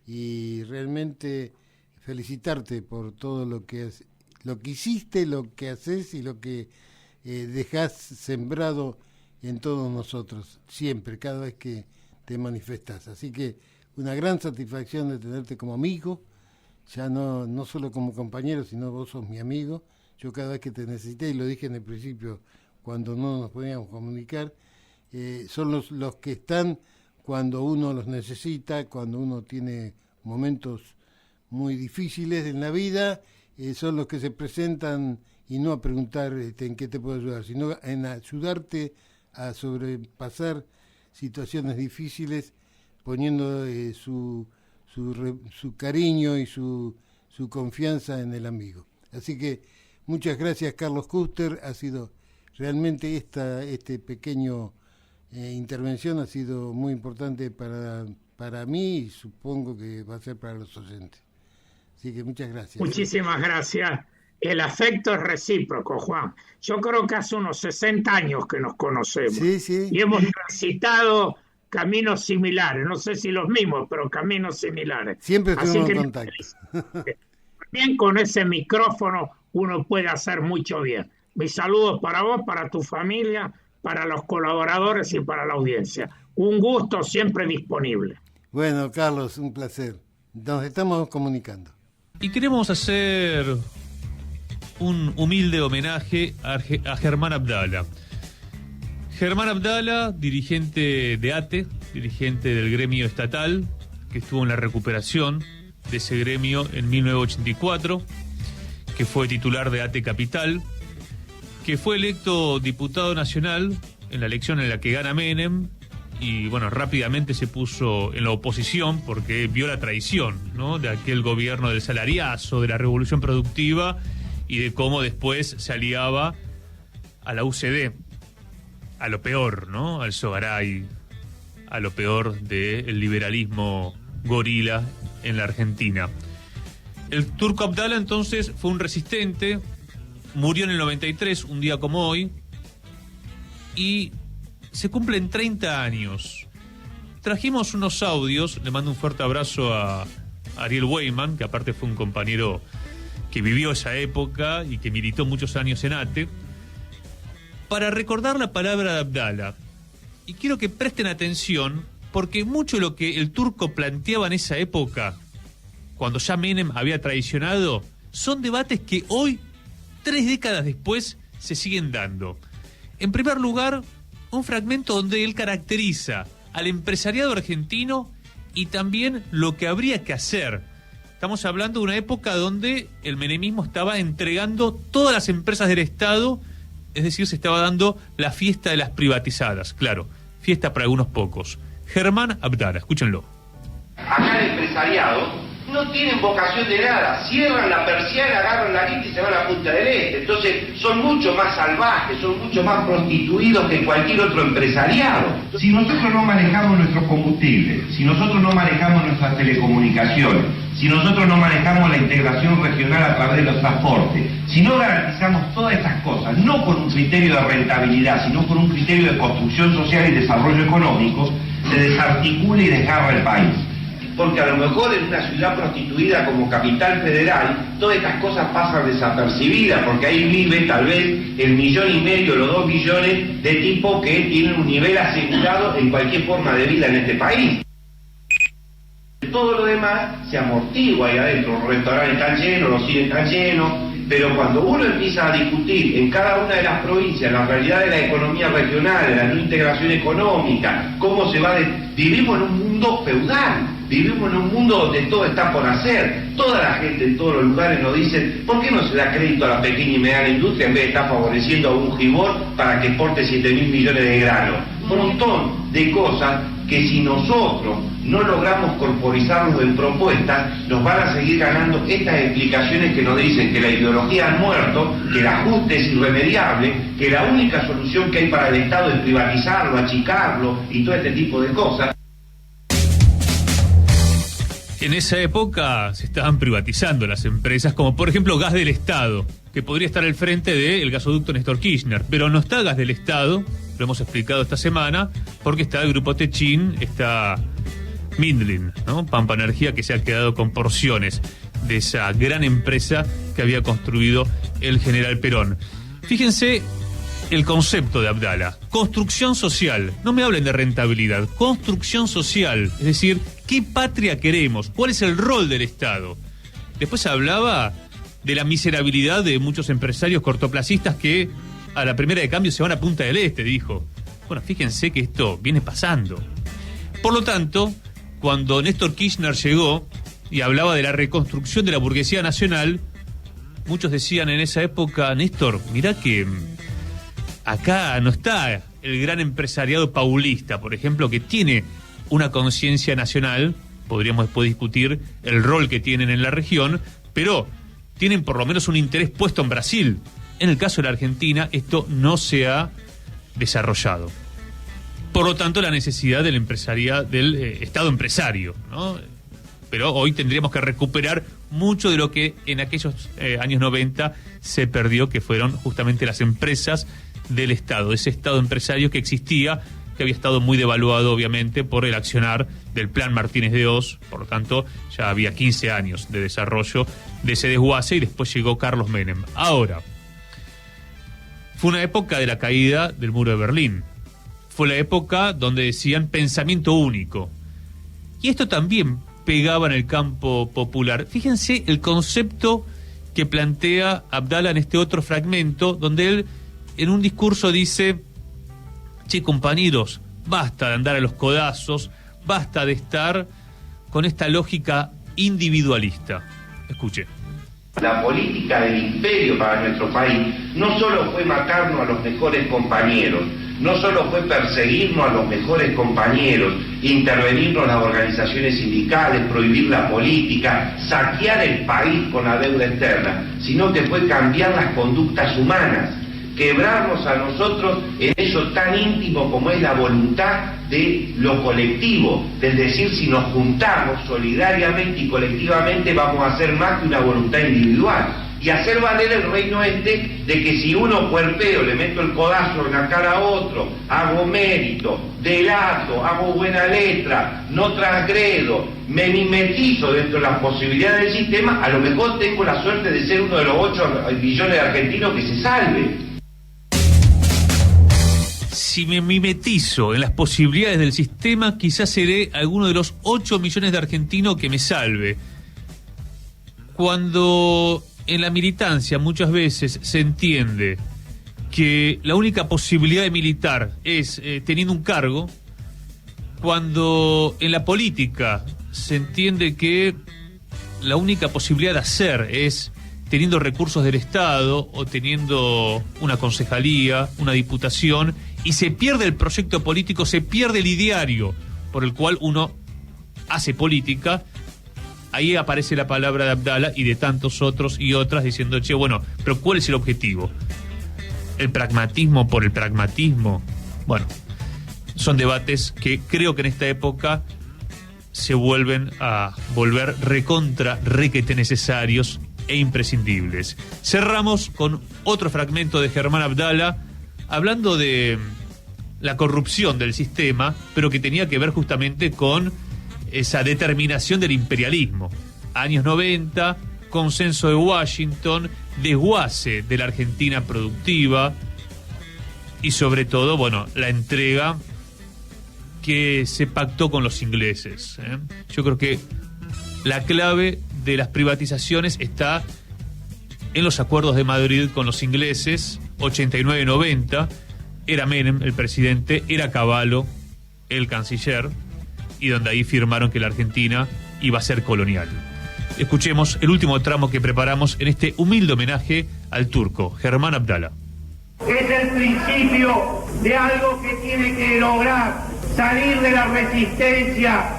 y realmente felicitarte por todo lo que hiciste, lo que haces y lo que dejás sembrado en todos nosotros, siempre, cada vez que te manifestás. Así que una gran satisfacción de tenerte como amigo, ya no solo como compañero, sino vos sos mi amigo. Yo cada vez que te necesité, y lo dije en el principio, cuando no nos podíamos comunicar, son los que están cuando uno los necesita, cuando uno tiene momentos muy difíciles en la vida, son los que se presentan, y no a preguntar en qué te puedo ayudar, sino en ayudarte a sobrepasar situaciones difíciles, poniendo su cariño y su confianza en el amigo. Así que Muchas gracias, Carlos Kuster. Ha sido realmente este pequeño intervención ha sido muy importante para mí y supongo que va a ser para los oyentes. Así que muchas gracias. Muchísimas gracias. El afecto es recíproco, Juan. Yo creo que hace unos 60 años que nos conocemos. Sí. Y hemos transitado caminos similares. No sé si los mismos, pero caminos similares. Siempre estuvimos en contacto. También con ese micrófono uno puede hacer mucho bien. Mis saludos para vos, para tu familia, para los colaboradores y para la audiencia. Un gusto, siempre disponible. Bueno, Carlos, un placer. Nos estamos comunicando. Y queremos hacer un humilde homenaje a Germán Abdala. Germán Abdala, dirigente de ATE, dirigente del gremio estatal, que estuvo en la recuperación de ese gremio en 1984, que fue titular de ATE Capital, que fue electo diputado nacional en la elección en la que gana Menem, y bueno, rápidamente se puso en la oposición porque vio la traición, ¿no?, de aquel gobierno del salariazo, de la revolución productiva, y de cómo después se aliaba a la UCD, a lo peor, ¿no?, al Sogaray, a lo peor del liberalismo gorila en la Argentina. El Turco Abdala entonces fue un resistente, murió en el 93, un día como hoy, y se cumplen 30 años. Trajimos unos audios, le mando un fuerte abrazo a Ariel Weyman, que aparte fue un compañero que vivió esa época y que militó muchos años en ATE, para recordar la palabra de Abdala. Y quiero que presten atención, porque mucho de lo que el Turco planteaba en esa época, cuando ya Menem había traicionado, son debates que hoy, 3 décadas después, se siguen dando. En primer lugar, un fragmento donde él caracteriza al empresariado argentino y también lo que habría que hacer. Estamos hablando de una época donde el menemismo estaba entregando todas las empresas del Estado, es decir, se estaba dando la fiesta de las privatizadas, claro, fiesta para algunos pocos. Germán Abdala, escúchenlo. Acá el empresariado no tienen vocación de nada, cierran la persiana, agarran la guita y se van a Punta del Este. Entonces son mucho más salvajes, son mucho más prostituidos que cualquier otro empresariado. Si nosotros no manejamos nuestros combustibles, si nosotros no manejamos nuestras telecomunicaciones, si nosotros no manejamos la integración regional a través de los transportes, si no garantizamos todas estas cosas, no con un criterio de rentabilidad, sino con un criterio de construcción social y desarrollo económico, se desarticula y desgarra el país. Porque a lo mejor en una ciudad prostituida como Capital Federal, todas estas cosas pasan desapercibidas, porque ahí vive tal vez el 1,5 millones o los 2 millones de tipos que tienen un nivel asegurado en cualquier forma de vida en este país. Todo lo demás se amortigua ahí adentro, los restaurantes están llenos, los cines están llenos, pero cuando uno empieza a discutir en cada una de las provincias la realidad de la economía regional, de la no integración económica, cómo se va vivimos en un mundo feudal. Vivimos en un mundo donde todo está por hacer. Toda la gente en todos los lugares nos dice, ¿por qué no se da crédito a la pequeña y mediana industria en vez de estar favoreciendo a un gibor para que exporte 7.000 millones de granos? Un montón de cosas que si nosotros no logramos corporizarlos en propuestas, nos van a seguir ganando estas explicaciones que nos dicen que la ideología ha muerto, que el ajuste es irremediable, que la única solución que hay para el Estado es privatizarlo, achicarlo y todo este tipo de cosas. En esa época se estaban privatizando las empresas, como por ejemplo Gas del Estado, que podría estar al frente del gasoducto Néstor Kirchner, pero no está Gas del Estado, lo hemos explicado esta semana, porque está el Grupo Techin, está Midland, ¿no? Pampa Energía, que se ha quedado con porciones de esa gran empresa que había construido el general Perón. Fíjense el concepto de Abdala, construcción social. No me hablen de rentabilidad, construcción social, es decir, ¿qué patria queremos? ¿Cuál es el rol del Estado? Después hablaba de la miserabilidad de muchos empresarios cortoplacistas que a la primera de cambio se van a Punta del Este, dijo. Bueno, fíjense que esto viene pasando. Por lo tanto, cuando Néstor Kirchner llegó y hablaba de la reconstrucción de la burguesía nacional, muchos decían en esa época, Néstor, mirá que acá no está el gran empresariado paulista, por ejemplo, que tiene una conciencia nacional, podríamos después discutir el rol que tienen en la región, pero tienen por lo menos un interés puesto en Brasil. En el caso de la Argentina, esto no se ha desarrollado. Por lo tanto, la necesidad del Estado empresario, ¿no? Pero hoy tendríamos que recuperar mucho de lo que en aquellos años 90 se perdió, que fueron justamente las empresas del Estado, ese Estado empresario que existía, que había estado muy devaluado, obviamente, por el accionar del Plan Martínez de Oz. Por lo tanto, ya había 15 años de desarrollo de ese desguace y después llegó Carlos Menem. Ahora, fue una época de la caída del muro de Berlín. Fue la época donde decían pensamiento único. Y esto también pegaba en el campo popular. Fíjense el concepto que plantea Abdala en este otro fragmento, donde él en un discurso dice: che, compañeros, basta de andar a los codazos, basta de estar con esta lógica individualista. Escuche. La política del imperio para nuestro país no solo fue matarnos a los mejores compañeros, no solo fue perseguirnos a los mejores compañeros, intervenirnos en las organizaciones sindicales, prohibir la política, saquear el país con la deuda externa, sino que fue cambiar las conductas humanas, quebrarnos a nosotros en eso tan íntimo como es la voluntad de lo colectivo, es decir, si nos juntamos solidariamente y colectivamente vamos a hacer más que una voluntad individual. Y hacer valer el reino de que si uno cuerpeo, le meto el codazo en la cara a otro, hago mérito, delato, hago buena letra, no transgredo, me mimetizo dentro de las posibilidades del sistema, a lo mejor tengo la suerte de ser uno de los 8 millones de argentinos que se salve. Si me mimetizo en las posibilidades del sistema, quizás seré alguno de los 8 millones de argentinos que me salve. Cuando en la militancia muchas veces se entiende que la única posibilidad de militar es teniendo un cargo, cuando en la política se entiende que la única posibilidad de hacer es teniendo recursos del Estado o teniendo una concejalía, una diputación, y se pierde el proyecto político, se pierde el ideario por el cual uno hace política, ahí aparece la palabra de Abdala y de tantos otros y otras diciendo, che, bueno, pero ¿cuál es el objetivo? ¿El pragmatismo por el pragmatismo? Bueno, son debates que creo que en esta época se vuelven a volver requete necesarios e imprescindibles. Cerramos con otro fragmento de Germán Abdala hablando de la corrupción del sistema, pero que tenía que ver justamente con esa determinación del imperialismo. Años 90, consenso de Washington, desguace de la Argentina productiva y sobre todo, bueno, la entrega que se pactó con los ingleses. Yo creo que la clave de las privatizaciones está en los acuerdos de Madrid con los ingleses, 89-90, era Menem el presidente, era Cavallo el canciller, y donde ahí firmaron que la Argentina iba a ser colonial. Escuchemos el último tramo que preparamos en este humilde homenaje al turco, Germán Abdala. Es el principio de algo que tiene que lograr salir de la resistencia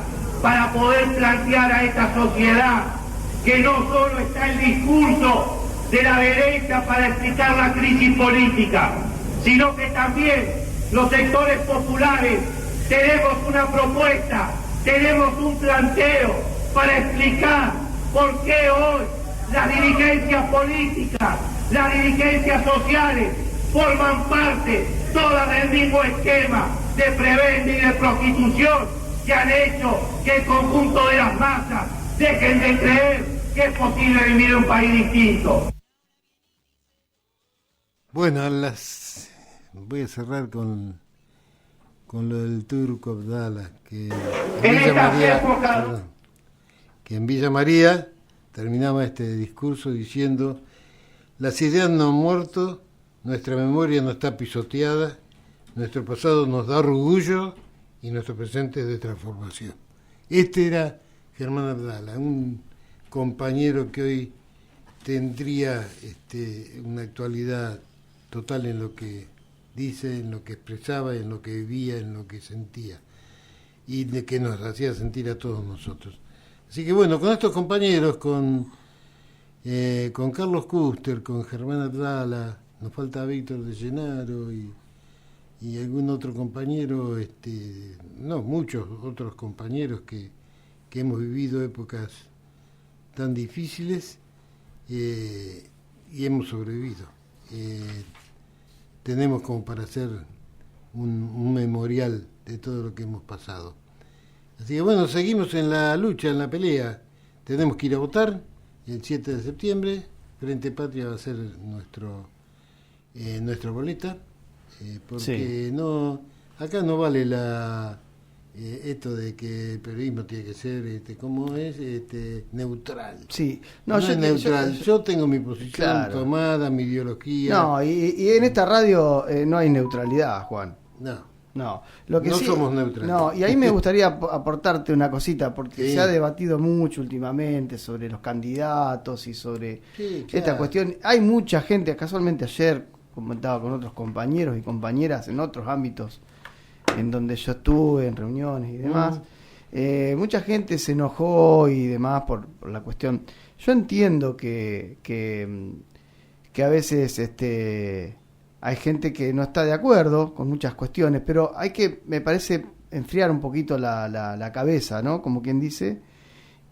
para poder plantear a esta sociedad que no solo está el discurso de la derecha para explicar la crisis política, sino que también los sectores populares tenemos una propuesta, tenemos un planteo para explicar por qué hoy las dirigencias políticas, las dirigencias sociales forman parte todas del mismo esquema de prebenda y de prostitución que han hecho que el conjunto de las masas dejen de creer que es posible vivir en un país distinto. Bueno, voy a cerrar con lo del turco Abdala, que en Villa María terminaba este discurso diciendo: las ideas no han muerto, nuestra memoria no está pisoteada, nuestro pasado nos da orgullo y nuestro presente es de transformación. Este era Germán Abdala, un compañero que hoy tendría una actualidad total en lo que dice, en lo que expresaba, en lo que vivía, en lo que sentía, y de que nos hacía sentir a todos nosotros. Así que bueno, con estos compañeros, con con Carlos Custer, con Germán Abdala, nos falta Víctor de Llenaro y algún otro compañero, muchos otros compañeros que hemos vivido épocas tan difíciles y hemos sobrevivido. Tenemos como para hacer un memorial de todo lo que hemos pasado. Así que bueno, seguimos en la lucha, en la pelea. Tenemos que ir a votar el 7 de septiembre. Frente Patria va a ser nuestra boleta, porque acá no vale esto de que el periodismo tiene que ser, ¿cómo es? Neutral. Sí. No es neutral. Yo tengo mi posición tomada, mi ideología. No, y en esta radio no hay neutralidad, Juan. No, lo que no sí, somos neutrales. No, y ahí me gustaría aportarte una cosita, porque se ha debatido mucho últimamente sobre los candidatos y sobre esta cuestión. Hay mucha gente, casualmente ayer comentaba con otros compañeros y compañeras en otros ámbitos en donde yo estuve, en reuniones y demás. Mucha gente se enojó y demás por la cuestión. Yo entiendo que a veces hay gente que no está de acuerdo con muchas cuestiones, pero hay que, me parece, enfriar un poquito la cabeza, ¿no? Como quien dice,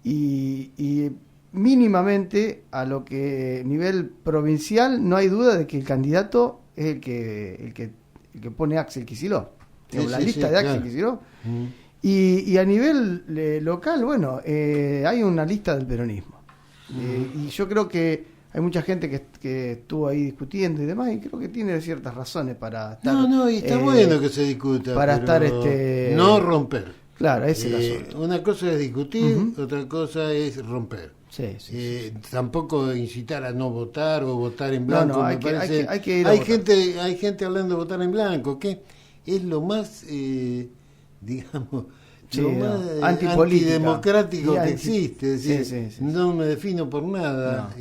y mínimamente a lo que nivel provincial no hay duda de que el candidato es el que pone Axel Kicillof, la lista de Axel Kicillof. Y a nivel local, bueno, hay una lista del peronismo. Y yo creo que hay mucha gente que estuvo ahí discutiendo y demás, y creo que tiene ciertas razones para estar... y está bueno que se discuta, para pero estar no romper. Claro, ese es el asunto. Una cosa es discutir, otra cosa es romper. Sí. Tampoco incitar a no votar o votar en blanco. Hay que ir a hay votar. gente hablando de votar en blanco, que es lo más, digamos... lo más antidemocrático que existe. Es decir, no me defino por nada.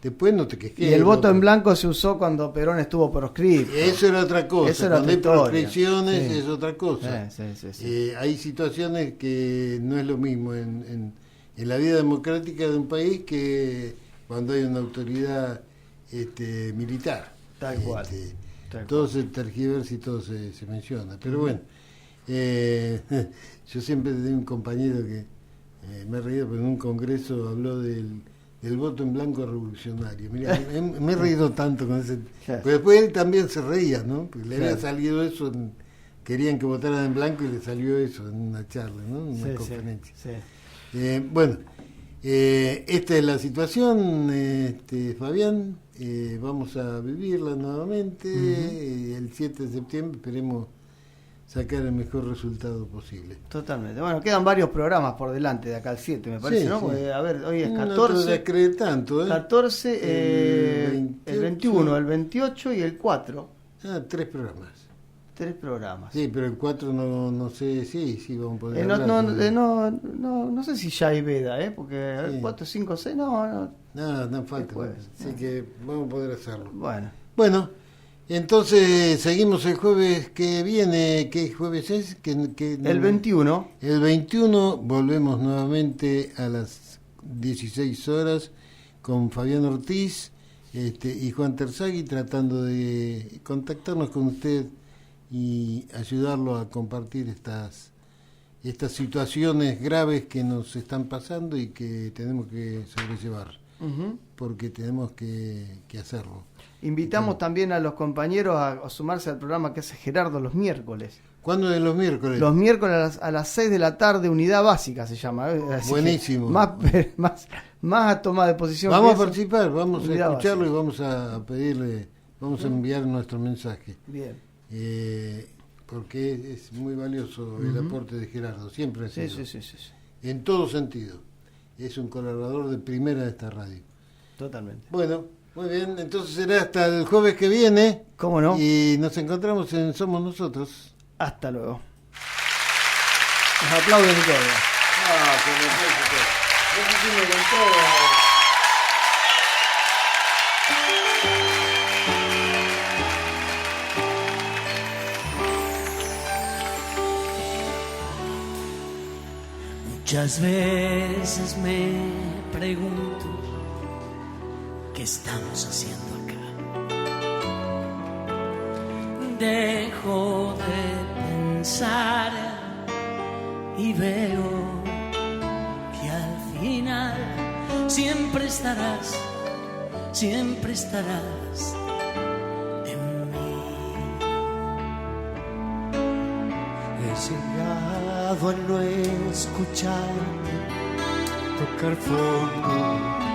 Después no te quejes. Y el voto en blanco se usó cuando Perón estuvo proscrito. Eso era otra cosa. Cuando hay proscripciones es otra cosa. Sí. Hay situaciones que no es lo mismo en la vida democrática de un país que cuando hay una autoridad militar. Tal cual. Todo se tergiversa y todo se menciona. Pero bueno, yo siempre tenía un compañero que me he reído, pero en un congreso habló del voto en blanco revolucionario. Mirá, me he reído tanto con ese... Pero después él también se reía, ¿no? Porque le había salido eso, querían que votaran en blanco y le salió eso en una charla, ¿no? En una conferencia. Bueno, esta es la situación, Fabián. Vamos a vivirla nuevamente. El 7 de septiembre esperemos sacar el mejor resultado posible. Totalmente. Bueno, quedan varios programas por delante de acá al 7, me parece, ¿no? Porque, a ver, hoy es 14. No te crees tanto, 14, el 21, el 28 y el 4. 3 programas. 3 programas. Sí, pero el 4 no sé, sí, vamos a poder hablar. No sé si ya hay veda, porque el 4, 5, 6, no falta. Así que vamos a poder hacerlo. Bueno. Entonces seguimos el jueves que viene. ¿Qué jueves es? El 21. El 21 volvemos nuevamente a las 16 horas con Fabián Ortiz y Juan Terzagui, tratando de contactarnos con usted y ayudarlo a compartir estas situaciones graves que nos están pasando y que tenemos que sobrellevar, porque tenemos que hacerlo. Invitamos también a los compañeros a sumarse al programa que hace Gerardo los miércoles. ¿Cuándo es los miércoles? Los miércoles a las 6 de la tarde, Unidad Básica se llama. Buenísimo. Más a toma de posición. Vamos a participar, vamos a escucharlo y vamos a pedirle, vamos a enviar nuestro mensaje. Bien. Porque es muy valioso el aporte de Gerardo, siempre ha sido. Sí. En todo sentido. Es un colaborador de primera de esta radio. Totalmente. Bueno, muy bien, entonces será hasta el jueves que viene. ¿Cómo no? Y nos encontramos en Somos Nosotros. Hasta luego. Nos aplauden y todo. Muchas veces me pregunto ¿qué estamos haciendo acá? Dejo de pensar y veo que al final siempre estarás en mí. He llegado a no escucharte tocar fondo